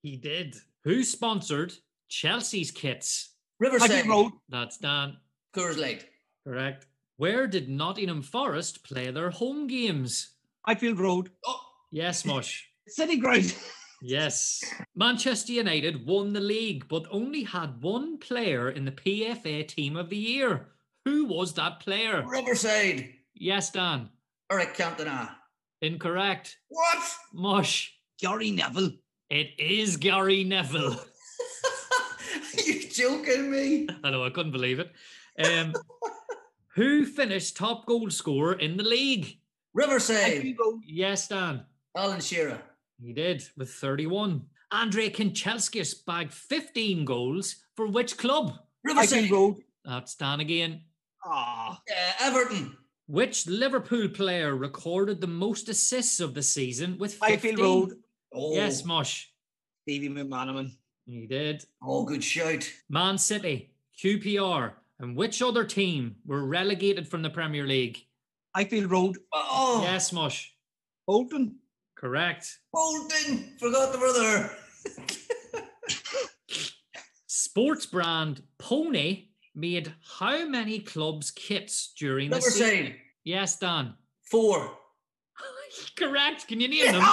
He did. Who sponsored Chelsea's kits? Riverside. Highfield Road. That's Dan. Coors Correct. Where did Nottingham Forest play their home games? Highfield Road. Oh, Yes, Mush. City Ground. Yes. Manchester United won the league, but only had one player in the PFA Team of the Year. Who was that player? Riverside. Yes, Dan. Eric Cantona. Incorrect. What? Mush. Gary Neville. It is Gary Neville. Are you joking me? I know, I couldn't believe it. Who finished top goal scorer in the league? Riverside. Highfield Road. Yes, Dan. Alan Shearer. He did, with 31. Andrei Kanchelskis bagged 15 goals for which club? Riverside. Highfield Road. That's Dan again. Everton. Which Liverpool player recorded the most assists of the season with 15? Highfield Road. Oh. Yes, Mush. Stevie McManaman. He did. Oh, good shout. Man City, QPR, and which other team were relegated from the Premier League? Highfield Road. Oh. Yes, Mush. Bolton. Correct. Bolton. Forgot the brother. Sports brand Pony made how many clubs kits during the season? Riverside. Yes, Dan. 4. Correct. Can you name them?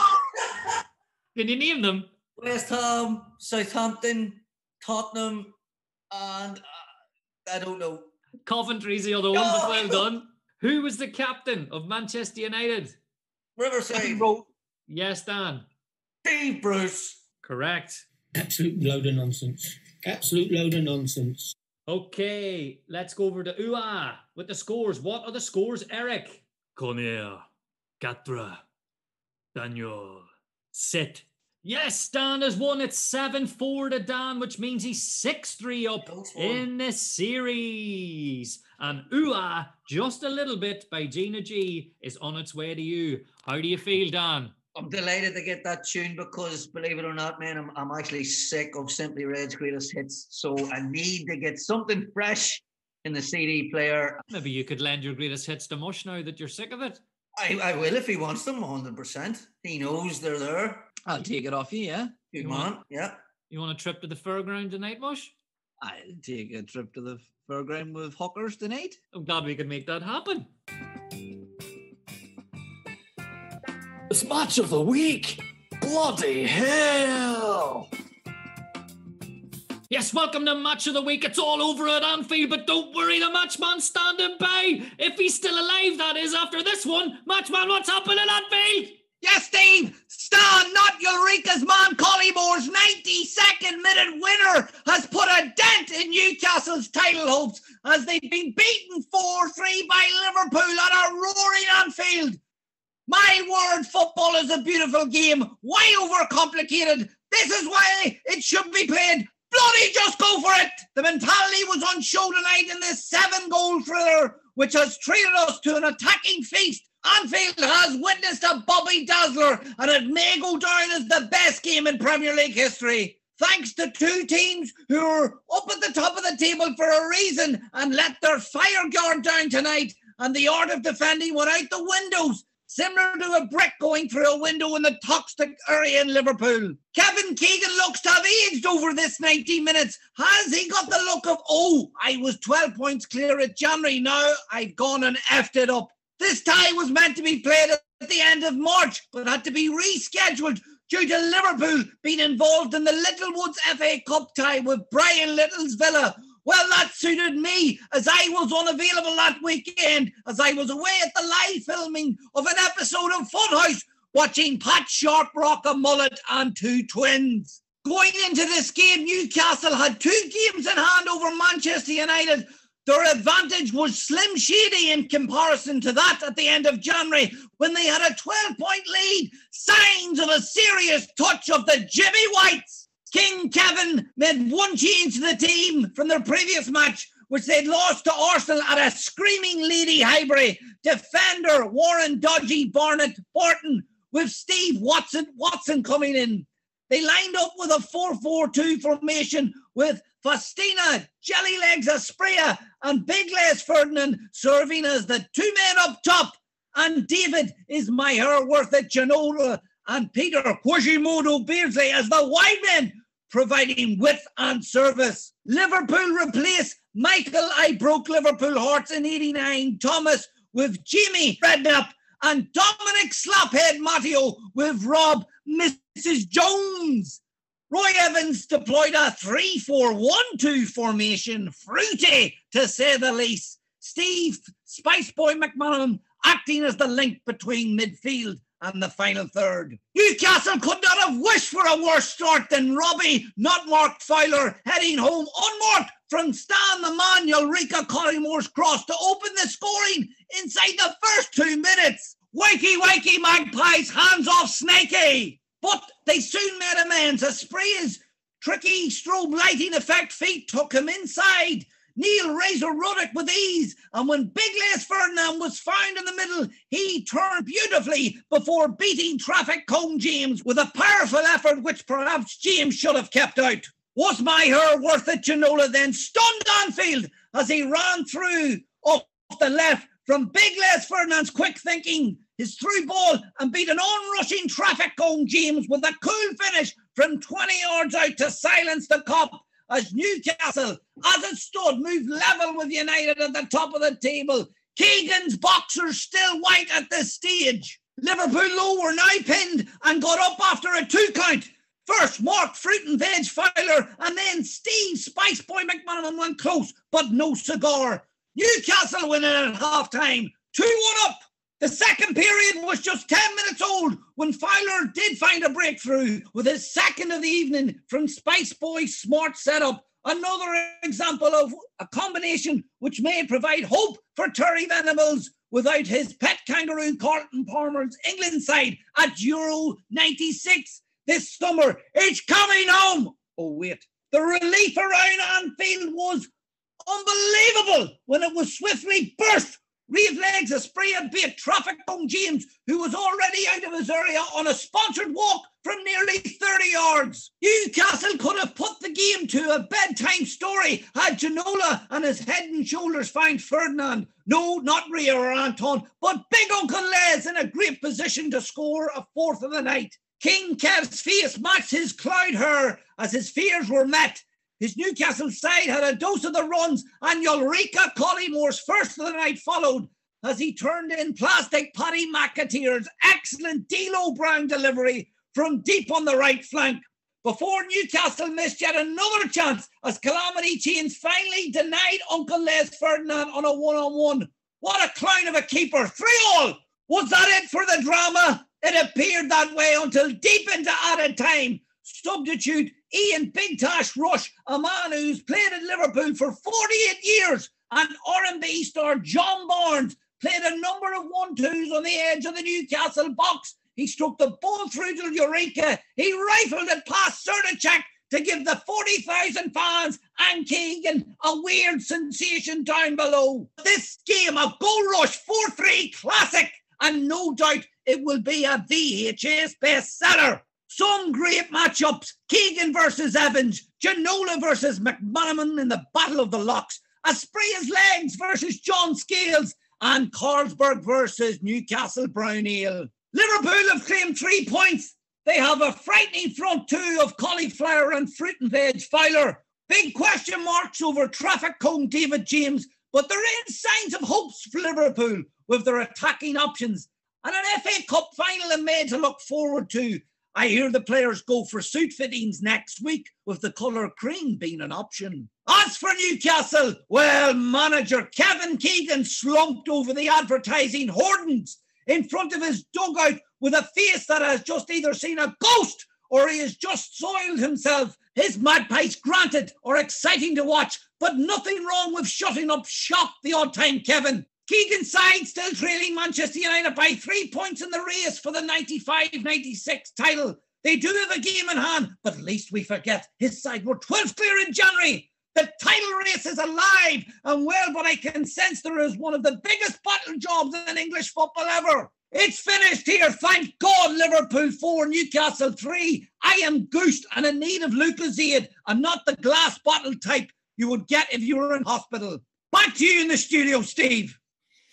Can you name them? West Ham, Southampton, Tottenham, and I don't know. Coventry's the other one, but No. well done. Who was the captain of Manchester United? Riverside. Highfield Road. Yes, Dan. Steve Bruce. Correct. Absolute load of nonsense. Absolute load of nonsense. Okay, let's go over to UA with the scores. What are the scores, Eric? Come here. Quatre. Daniel. Sit. Yes, Dan has won. It's 7-4 to Dan, which means he's 6-3 up in this series. And UA, just a little bit by Gina G, is on its way to you. How do you feel, Dan? I'm delighted to get that tune because, believe it or not, man, I'm actually sick of Simply Red's greatest hits. So I need to get something fresh in the CD player. Maybe you could lend your greatest hits to Mush now that you're sick of it. I will if he wants them, 100%. He knows they're there. I'll take it off you, yeah. Good man, yeah. You want a trip to the fairground tonight, Mush? I'll take a trip to the fairground with hookers tonight. I'm glad we could make that happen. It's match of the week. Bloody hell. Yes, welcome to Match of the Week. It's all over at Anfield, but don't worry, the Matchman's standing by. If he's still alive, that is, after this one. Matchman, what's happening at Anfield? Yes, Steve! Stan, not Eureka's man, Collymore's 92nd minute winner has put a dent in Newcastle's title hopes as they've been beaten 4-3 by Liverpool on a roaring Anfield. My word, football is a beautiful game, way overcomplicated. This is why it should be played. Bloody just go for it! The mentality was on show tonight in this 7-goal thriller, which has treated us to an attacking feast. Anfield has witnessed a Bobby Dazzler, and it may go down as the best game in Premier League history. Thanks to two teams who are up at the top of the table for a reason and let their fire guard down tonight, and the art of defending went out the windows, similar to a brick going through a window in the toxic area in Liverpool. Kevin Keegan looks to have aged over this 90 minutes. Has he got the look of, I was 12 points clear at January, now I've gone and effed it up. This tie was meant to be played at the end of March, but had to be rescheduled due to Liverpool being involved in the Littlewoods FA Cup tie with Brian Little's Villa. Well, that suited me, as I was unavailable that weekend, as I was away at the live filming of an episode of Funhouse, watching Pat Sharp rock a mullet and two twins. Going into this game, Newcastle had 2 games in hand over Manchester United. Their advantage was slim shady in comparison to that at the end of January, when they had a 12-point lead. Signs of a serious touch of the Jimmy Whites. King Kevin made one change to the team from their previous match, which they'd lost to Arsenal at a screaming Lady Highbury. Defender Warren Dodgy Barton with Steve Watson coming in. They lined up with a 4-4-2 formation with Faustina, Jellylegs Aspria and Big Les Ferdinand serving as the 2 men up top. And David is my Herworth at Ginola and Peter Quasimodo Beardsley as the wide men, providing width and service. Liverpool replaced Michael I Broke Liverpool Hearts in 89 Thomas with Jamie Redknapp and Dominic Slaphead Matteo with Rob Mrs. Jones. Roy Evans deployed a 3-4-1-2 formation, fruity to say the least. Steve Spiceboy McManaman acting as the link between midfield and the final third. Newcastle could not have wished for a worse start than Robbie, not Mark Fowler, heading home unmarked from Stan the Man Ulrika Collingmore's cross to open the scoring inside the first 2 minutes. Wakey Magpies, hands off Snakey. But they soon made amends. Aspria's tricky strobe lighting effect feet took him inside. Neil Razor Ruddock with ease, and when Big Les Ferdinand was found in the middle, he turned beautifully before beating traffic cone James with a powerful effort which perhaps James should have kept out. Was my Herworth at Ginola then stunned Anfield as he ran through off the left from Big Les Ferdinand's quick thinking, his through ball, and beat an onrushing traffic cone James with a cool finish from 20 yards out to silence the Cop as Newcastle, as it stood, moved level with United at the top of the table. Keegan's boxers still white at this stage. Liverpool low were now pinned and got up after a 2 count. First, Mark Fruit and Veg Fowler, and then Steve Spiceboy McManaman went close, but no cigar. Newcastle winning at half-time, 2-1 up. The second period was just 10 minutes old when Fowler did find a breakthrough with his second of the evening from Spice Boy's smart setup. Another example of a combination which may provide hope for Terry Venables without his pet kangaroo Carlton Palmer's England side at Euro 96 this summer. It's coming home. Oh, wait. The relief around Anfield was unbelievable when it was swiftly burst. Reeve legs a spray and beat traffic on James, who was already out of his area on a sponsored walk from nearly 30 yards. Newcastle could have put the game to a bedtime story had Ginola and his head and shoulders found Ferdinand. No, not Ria or Anton, but Big Uncle Les in a great position to score a fourth of the night. King Kev's face matched his cloud hair as his fears were met. His Newcastle side had a dose of the runs, and Ulrika Collymore's first of the night followed as he turned in plastic Paddy McAteer's excellent D'Lo Brown delivery from deep on the right flank. Before Newcastle missed yet another chance as Calamity Chains finally denied Uncle Les Ferdinand on a one-on-one. What a clown of a keeper. 3-3. Was that it for the drama? It appeared that way until deep into added time. Substitute Ian Big Tash Rush, a man who's played at Liverpool for 48 years, and R&B star John Barnes played a number of 1-2s on the edge of the Newcastle box. He struck the ball through to Eureka. He rifled it past Serdachek to give the 40,000 fans and Keegan a weird sensation down below. This game, a goal rush 4-3 classic, and no doubt it will be a VHS bestseller. Some great matchups: Keegan versus Evans, Ginola versus McManaman in the Battle of the Locks, Asprea's Legs versus John Scales, and Carlsberg versus Newcastle Brown Ale. Liverpool have claimed 3 points. They have a frightening front two of cauliflower and fruit and veg Fowler. Big question marks over traffic cone David James, but there is signs of hopes for Liverpool with their attacking options and an FA Cup final in May to look forward to. I hear the players go for suit fittings next week, with the colour cream being an option. As for Newcastle, well, manager Kevin Keegan slumped over the advertising hoardings in front of his dugout with a face that has just either seen a ghost or he has just soiled himself. His magpies, granted, are exciting to watch, but nothing wrong with shutting up shop the odd time, Kevin. Keegan's side still trailing Manchester United by 3 points in the race for the 95-96 title. They do have a game in hand, but at least we forget his side were 12th clear in January. The title race is alive and well, but I can sense there is one of the biggest battle jobs in English football ever. It's finished here. Thank God. Liverpool 4, Newcastle 3. I am goosed and in need of Lucozade and not the glass bottle type you would get if you were in hospital. Back to you in the studio, Steve.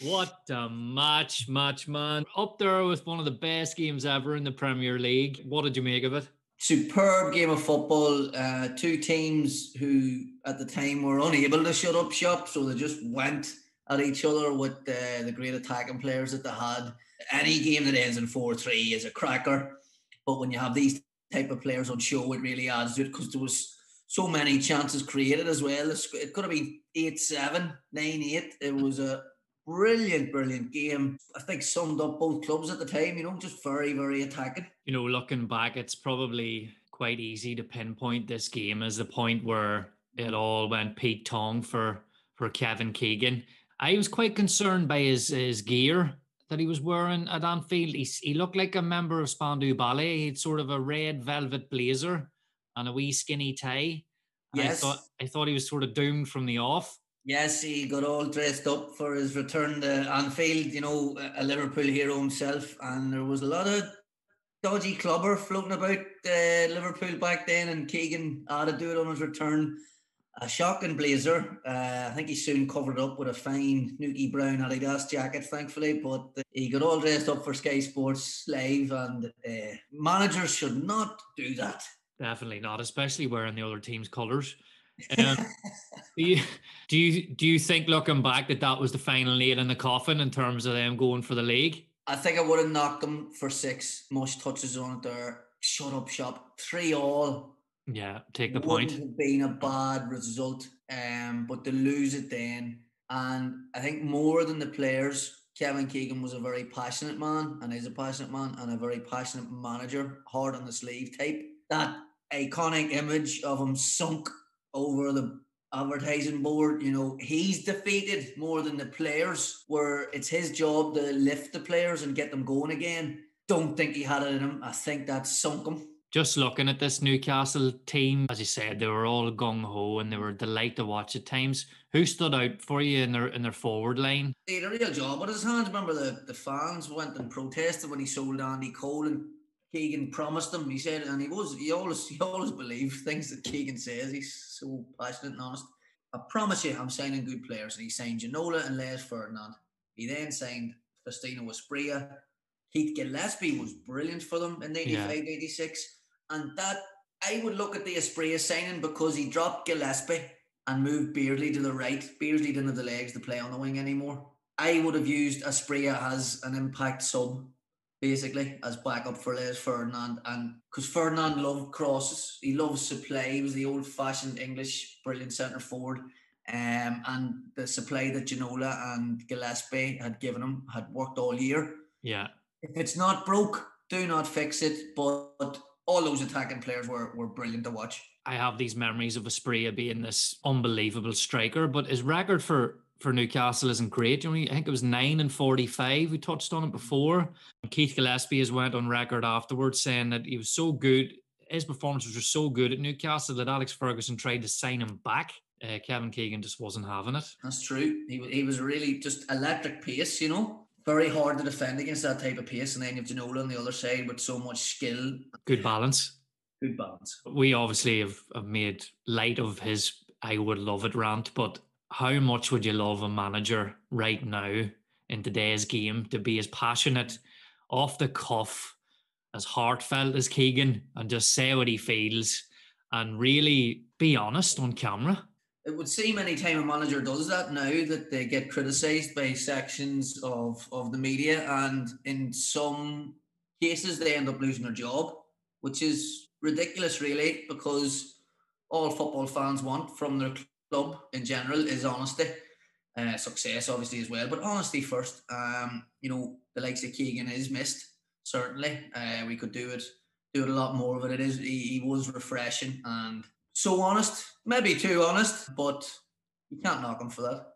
What a match, man. Up there with one of the best games ever in the Premier League. What did you make of it? Superb game of football. Two teams who at the time were unable to shut up shop, so they just went at each other with the great attacking players that they had. Any game that ends in 4-3 is a cracker, but when you have these type of players on show, it really adds to it because there was so many chances created as well. It could have been 8-7, 9-8. It was a brilliant game. I think summed up both clubs at the time, just very, very attacking. Looking back, it's probably quite easy to pinpoint this game as the point where it all went Pete Tong for Kevin Keegan. I was quite concerned by his gear that he was wearing at Anfield. He looked like a member of Spandau Ballet. He had sort of a red velvet blazer and a wee skinny tie. And yes. I thought he was sort of doomed from the off. Yes, he got all dressed up for his return to Anfield, a Liverpool hero himself. And there was a lot of dodgy clubber floating about Liverpool back then, and Keegan had to do it on his return. A shocking blazer. I think he soon covered up with a fine Newky brown Adidas jacket, thankfully. But he got all dressed up for Sky Sports Live, and managers should not do that. Definitely not, especially wearing the other team's colours. Do you think, looking back, that was the final nail in the coffin in terms of them going for the league? I think I would have knocked them for 6. Mush touches on it there. Shut up shop. 3-3. Yeah, take the point. Wouldn't have been a bad result, but to lose it then, and I think more than the players, Kevin Keegan was a very passionate man and is a passionate man and a very passionate manager, hard on the sleeve type. That iconic image of him sunk over the advertising board, you know, he's defeated more than the players, where it's his job to lift the players and get them going again. Don't think he had it in him. I think that sunk him. Just looking at this Newcastle team, as you said, they were all gung-ho and they were a delight to watch at times. Who stood out for you in their forward line? He had a real job with his hands. Remember the fans went and protested when he sold Andy Cole, and Keegan promised them. He said, and he always believed things that Keegan says. He's so passionate and honest. I promise you, I'm signing good players. And he signed Ginola and Les Ferdinand. He then signed Faustino Asprilla. Keith Gillespie was brilliant for them in 95-96. And that, I would look at the Asprilla signing because he dropped Gillespie and moved Beardsley to the right. Beardsley didn't have the legs to play on the wing anymore. I would have used Asprilla as an impact sub, basically, as backup for Les Ferdinand. And because Ferdinand loved crosses, he loves supply. He was the old-fashioned English brilliant centre forward. And the supply that Ginola and Gillespie had given him had worked all year. Yeah. If it's not broke, do not fix it. But all those attacking players were brilliant to watch. I have these memories of Asprilla being this unbelievable striker, but his record for Newcastle isn't great. You know, I think it was 9 and 45. We touched on it before. And Keith Gillespie has went on record afterwards saying that he was so good, his performances were so good at Newcastle that Alex Ferguson tried to sign him back. Kevin Keegan just wasn't having it. That's true. He was really just electric pace, you know. Very hard to defend against that type of pace. And then you have Ginola on the other side with so much skill. Good balance. Good balance. We obviously have made light of his I would love it rant, but how much would you love a manager right now in today's game to be as passionate, off the cuff, as heartfelt as Keegan, and just say what he feels and really be honest on camera? It would seem any time a manager does that now that they get criticised by sections of the media, and in some cases they end up losing their job, which is ridiculous really, because all football fans want from their club in general is honesty. Success obviously as well, but honesty first. You know, the likes of Keegan is missed, certainly. We could do a lot more of it. He was refreshing and so honest, maybe too honest, but you can't knock him for that.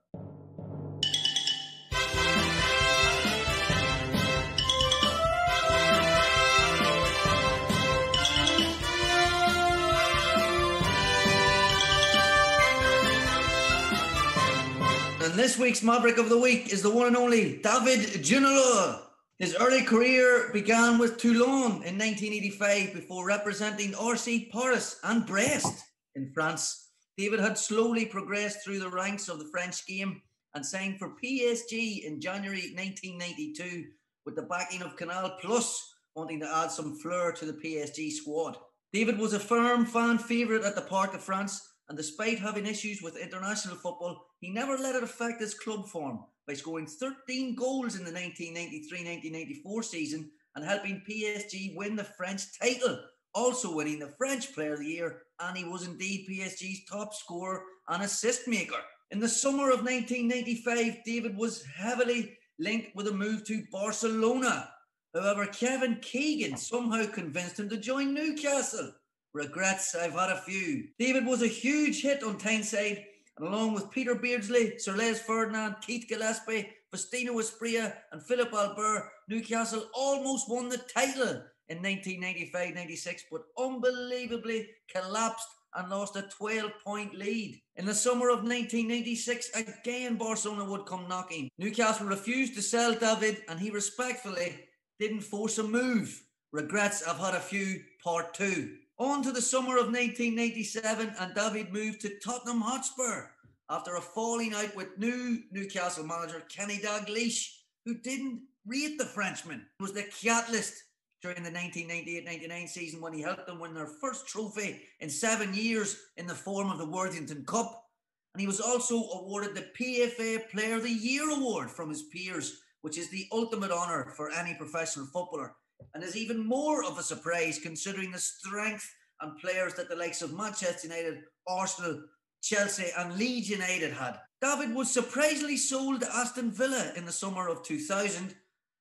And this week's Maverick of the Week is the one and only David Ginola. His early career began with Toulon in 1985 before representing RC Paris and Brest in France. David had slowly progressed through the ranks of the French game and signed for PSG in January 1992 with the backing of Canal Plus, wanting to add some flair to the PSG squad. David was a firm fan favourite at the Parc de France, and despite having issues with international football, he never let it affect his club form by scoring 13 goals in the 1993-1994 season and helping PSG win the French title, also winning the French Player of the Year, and he was indeed PSG's top scorer and assist maker. In the summer of 1995, David was heavily linked with a move to Barcelona. However, Kevin Keegan somehow convinced him to join Newcastle. Regrets, I've had a few. David was a huge hit on Tyneside, and along with Peter Beardsley, Sir Les Ferdinand, Keith Gillespie, Faustino Asprilla and Philip Albert, Newcastle almost won the title in 1995-96, but unbelievably collapsed and lost a 12-point lead. In the summer of 1996, again Barcelona would come knocking. Newcastle refused to sell David, and he respectfully didn't force a move. Regrets, I've had a few, part 2. On to the summer of 1997, and David moved to Tottenham Hotspur after a falling out with new Newcastle manager Kenny Dalglish, who didn't rate the Frenchman. He was the catalyst during the 1998-99 season when he helped them win their first trophy in 7 years in the form of the Worthington Cup. And he was also awarded the PFA Player of the Year award from his peers, which is the ultimate honour for any professional footballer, and is even more of a surprise considering the strength and players that the likes of Manchester United, Arsenal Chelsea and Leeds United had. David was surprisingly sold to Aston Villa in the summer of 2000,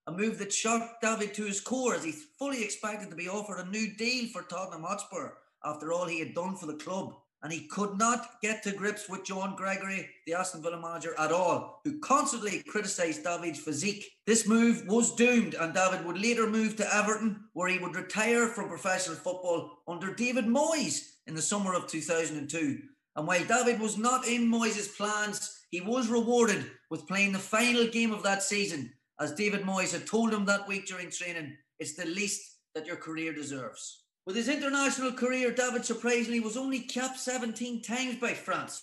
a move that shocked David to his core as he fully expected to be offered a new deal for Tottenham Hotspur after all he had done for the club. And he could not get to grips with John Gregory, the Aston Villa manager, at all, who constantly criticised David's physique. This move was doomed, and David would later move to Everton, where he would retire from professional football under David Moyes in the summer of 2002. And while David was not in Moyes' plans, he was rewarded with playing the final game of that season, as David Moyes had told him that week during training, "It's the least that your career deserves." With his international career, David surprisingly was only capped 17 times by France.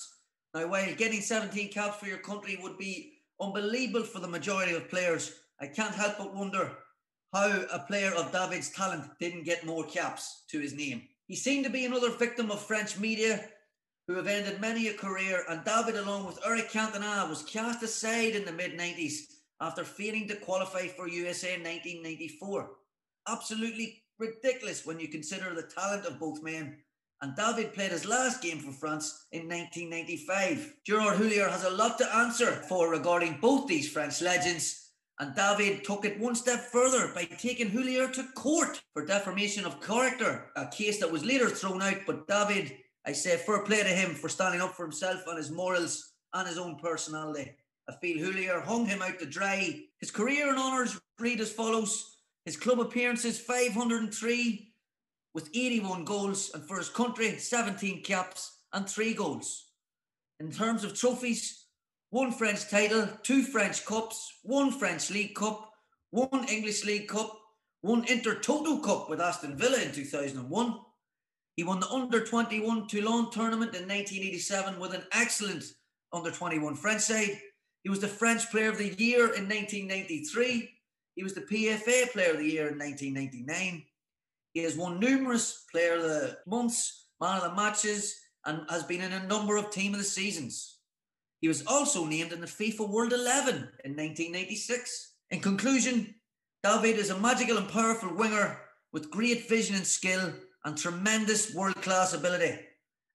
Now, while getting 17 caps for your country would be unbelievable for the majority of players, I can't help but wonder how a player of David's talent didn't get more caps to his name. He seemed to be another victim of French media who have ended many a career, and David, along with Eric Cantona, was cast aside in the mid-90s after failing to qualify for USA in 1994. Absolutely ridiculous when you consider the talent of both men. And David played his last game for France in 1995. Gerard Houllier has a lot to answer for regarding both these French legends, and David took it one step further by taking Houllier to court for defamation of character, a case that was later thrown out. But David, I say fair play to him for standing up for himself and his morals and his own personality. I feel Houllier hung him out to dry. His career and honours read as follows: his club appearances 503 with 81 goals, and for his country 17 caps and 3 goals. In terms of trophies, 1 French title, 2 French cups, 1 French League Cup, 1 English League Cup, 1 Intertoto Cup with Aston Villa in 2001. He won the Under-21 Toulon tournament in 1987 with an excellent Under-21 French side. He was the French Player of the Year in 1993. He was the PFA Player of the Year in 1999. He has won numerous Player of the Months, Man of the Matches, and has been in a number of Team of the Seasons. He was also named in the FIFA World 11 in 1996. In conclusion, David is a magical and powerful winger with great vision and skill and tremendous world-class ability.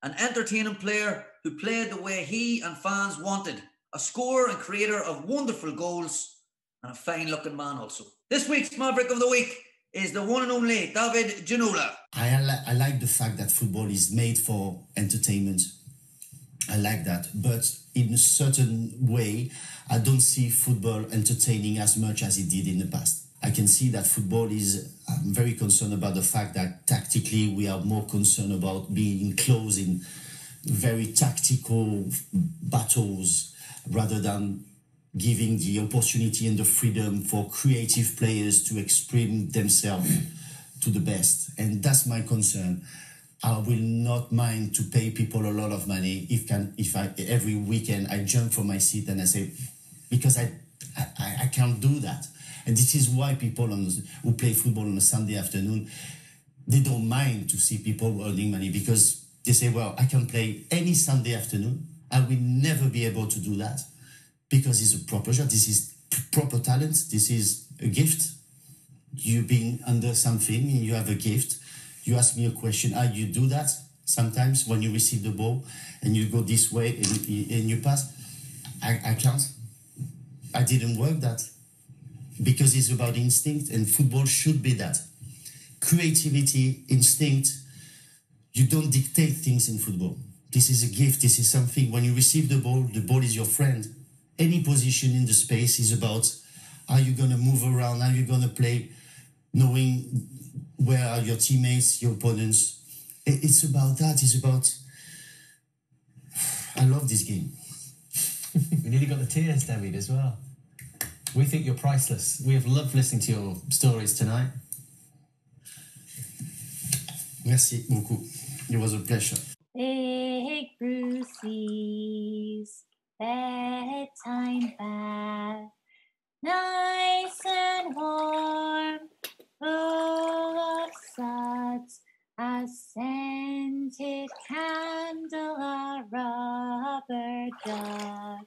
An entertaining player who played the way he and fans wanted. A scorer and creator of wonderful goals, and a fine-looking man also. This week's Maverick of the Week is the one and only David Ginola. I like the fact that football is made for entertainment. I like that. But in a certain way, I don't see football entertaining as much as it did in the past. I can see that football is, I'm very concerned about the fact that tactically we are more concerned about being close in very tactical battles rather than giving the opportunity and the freedom for creative players to express themselves to the best. And that's my concern. I will not mind to pay people a lot of money if I every weekend I jump from my seat and I say, because I can't do that. And this is why people who play football on a Sunday afternoon, they don't mind to see people earning money, because they say, well, I can play any Sunday afternoon. I will never be able to do that because it's a proper job. This is proper talent. This is a gift. You've been under something and you have a gift. You ask me a question, how you do that? Sometimes when you receive the ball and you go this way and you pass, I can't. I didn't work that, because it's about instinct, and football should be that. Creativity, instinct, you don't dictate things in football. This is a gift. This is something, when you receive the ball is your friend. Any position in the space is about how you're going to move around, how you're going to play, knowing where are your teammates, your opponents. It's about that. It's about, I love this game. We nearly got the tears, David, as well. We think you're priceless. We have loved listening to your stories tonight. Merci beaucoup. It was a pleasure. Big Brucey's bedtime bath, nice and warm, full of suds, a scented candle, a rubber duck.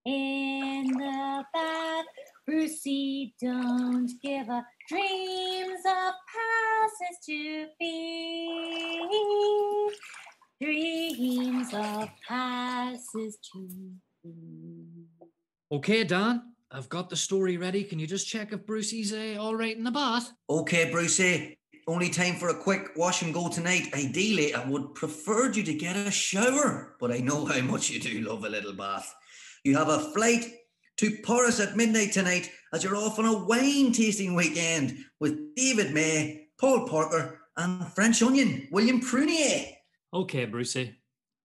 In the bath, Brucey don't give up, dreams of passes to be. dreams of passes to be. Okay, Dan, I've got the story ready. Can you just check if Brucey's all right in the bath? Okay, Brucey. Only time for a quick wash and go tonight. Ideally, I would prefer you to get a shower, but I know how much you do love a little bath. You have a flight to Paris at midnight tonight as you're off on a wine tasting weekend with David May, Paul Parker, and French Onion, William Prunier. Okay, Brucey.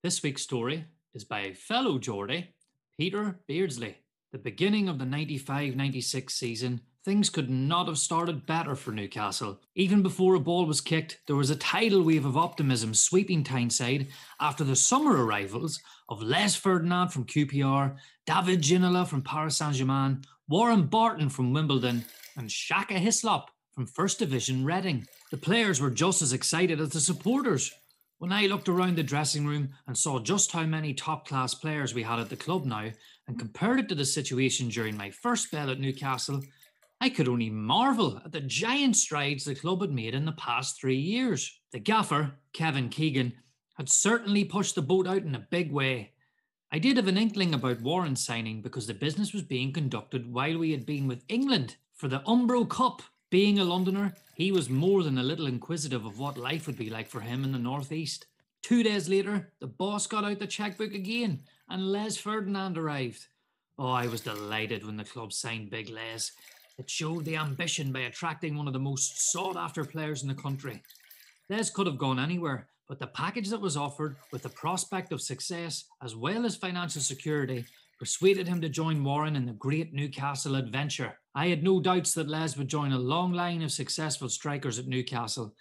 This week's story is by a fellow Geordie, Peter Beardsley. The beginning of the 95-96 season, things could not have started better for Newcastle. Even before a ball was kicked, there was a tidal wave of optimism sweeping Tyneside after the summer arrivals of Les Ferdinand from QPR, David Ginola from Paris Saint-Germain, Warren Barton from Wimbledon, and Shaka Hislop from First Division Reading. The players were just as excited as the supporters. When I looked around the dressing room and saw just how many top-class players we had at the club now and compared it to the situation during my first spell at Newcastle, I could only marvel at the giant strides the club had made in the past 3 years. The gaffer, Kevin Keegan, had certainly pushed the boat out in a big way. I did have an inkling about Warren's signing because the business was being conducted while we had been with England for the Umbro Cup. Being a Londoner, he was more than a little inquisitive of what life would be like for him in the northeast. 2 days later, the boss got out the chequebook again and Les Ferdinand arrived. Oh, I was delighted when the club signed Big Les. It showed the ambition by attracting one of the most sought-after players in the country. Les could have gone anywhere, but the package that was offered, with the prospect of success as well as financial security, persuaded him to join Warren in the great Newcastle adventure. I had no doubts that Les would join a long line of successful strikers at Newcastle.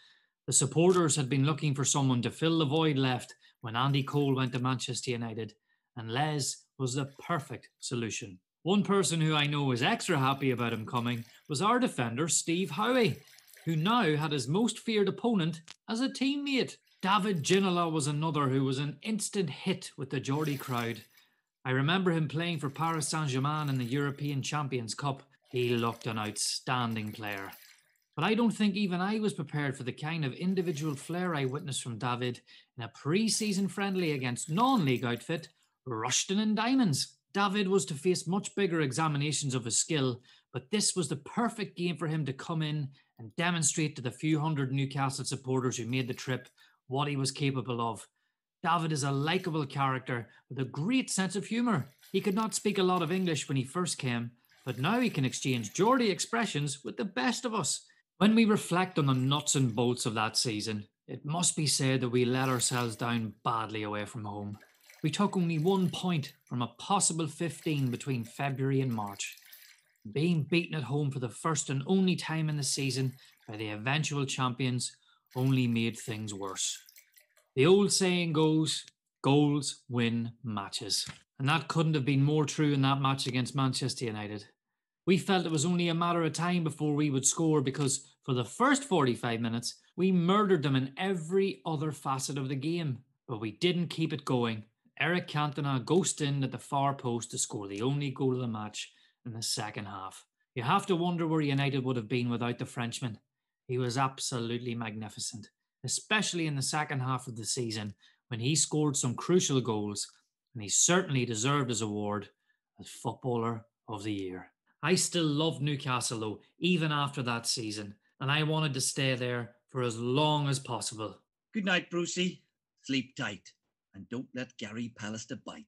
The supporters had been looking for someone to fill the void left when Andy Cole went to Manchester United, and Les was the perfect solution. One person who I know was extra happy about him coming was our defender Steve Howie, who now had his most feared opponent as a teammate. David Ginola was another who was an instant hit with the Geordie crowd. I remember him playing for Paris Saint-Germain in the European Champions Cup. He looked an outstanding player. But I don't think even I was prepared for the kind of individual flair I witnessed from David in a pre-season friendly against non-league outfit, Rushden and Diamonds. David was to face much bigger examinations of his skill, but this was the perfect game for him to come in and demonstrate to the few hundred Newcastle supporters who made the trip what he was capable of. David is a likeable character with a great sense of humour. He could not speak a lot of English when he first came, but now he can exchange Geordie expressions with the best of us. When we reflect on the nuts and bolts of that season, it must be said that we let ourselves down badly away from home. We took only 1 point from a possible 15 between February and March. Being beaten at home for the first and only time in the season by the eventual champions only made things worse. The old saying goes, goals win matches. And that couldn't have been more true in that match against Manchester United. We felt it was only a matter of time before we would score because for the first 45 minutes, we murdered them in every other facet of the game. But we didn't keep it going. Eric Cantona ghosted in at the far post to score the only goal of the match in the second half. You have to wonder where United would have been without the Frenchman. He was absolutely magnificent, especially in the second half of the season when he scored some crucial goals, and he certainly deserved his award as Footballer of the Year. I still love Newcastle though, even after that season, and I wanted to stay there for as long as possible. Good night, Brucey. Sleep tight, and don't let Gary Pallister bite.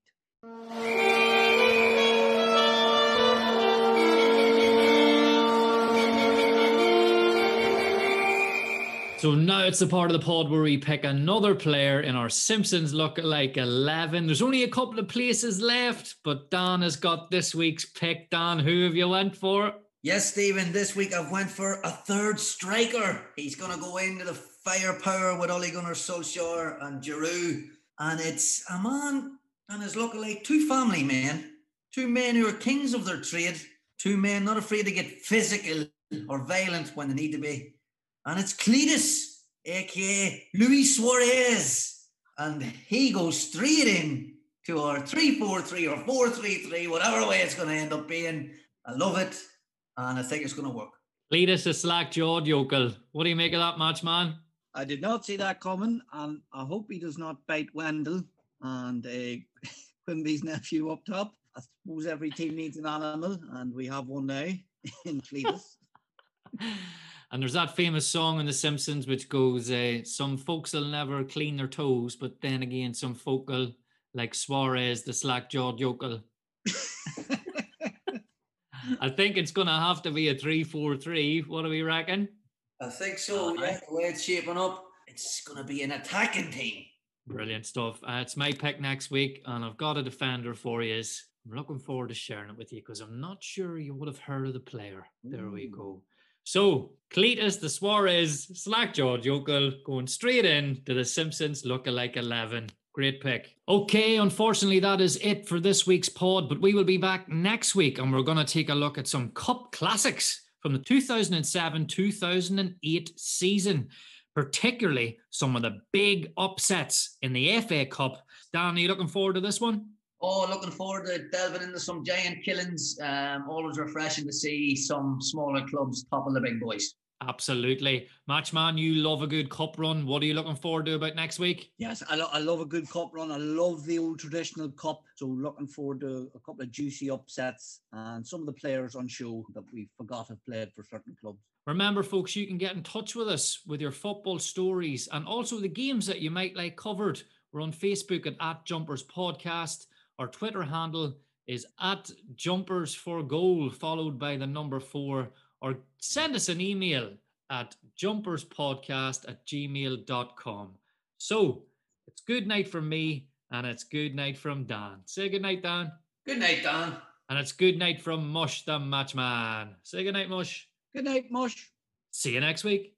So now it's the part of the pod where we pick another player in our Simpsons look-alike 11. There's only a couple of places left, but Dan has got this week's pick. Dan, who have you went for? Yes, Stephen, this week I've went for a third striker. He's going to go into the firepower with Ole Gunnar Solskjaer and Giroud. And it's a man and his look-alike, two family men, two men who are kings of their trade, two men not afraid to get physical or violent when they need to be. And it's Cletus, a.k.a. Luis Suarez. And he goes straight in to our 3-4-3 or 4-3-3, whatever way it's going to end up being. I love it, and I think it's going to work. Lead us a slack-jawed yokel. What do you make of that match, man? I did not see that coming, and I hope he does not bite Wendell and Quimby's nephew up top. I suppose every team needs an animal, and we have one now in Cletus. And there's that famous song in The Simpsons which goes, some folks will never clean their toes, but then again, some folk will, like Suarez, the slack-jawed yokel. I think it's going to have to be a 3-4-3. What do we reckon? I think so. Yeah, the way it's shaping up, it's going to be an attacking team. Brilliant stuff. It's my pick next week, and I've got a defender for you. I'm looking forward to sharing it with you because I'm not sure you would have heard of the player. There we go. So, Cletus, the Suarez, slack-jawed yokel, going straight in to the Simpsons look-alike 11. Great pick. Okay, unfortunately, that is it for this week's pod, but we will be back next week, and we're going to take a look at some Cup classics from the 2007-2008 season, particularly some of the big upsets in the FA Cup. Dan, are you looking forward to this one? Oh, looking forward to delving into some giant killings. Always refreshing to see some smaller clubs topple the big boys. Absolutely. Matchman, you love a good cup run. What are you looking forward to about next week? Yes, I love a good cup run. I love the old traditional cup. So looking forward to a couple of juicy upsets and some of the players on show that we forgot have played for certain clubs. Remember, folks, you can get in touch with us with your football stories and also the games that you might like covered. We're on Facebook at Jumpers Podcast. Our Twitter handle is @JumpersForGoal, followed by the number 4. Or send us an email at jumperspodcast@gmail.com. So, it's good night from me, and it's good night from Dan. Say good night, Dan. Good night, Dan. And it's good night from Mush the Match Man. Say good night, Mush. Good night, Mush. See you next week.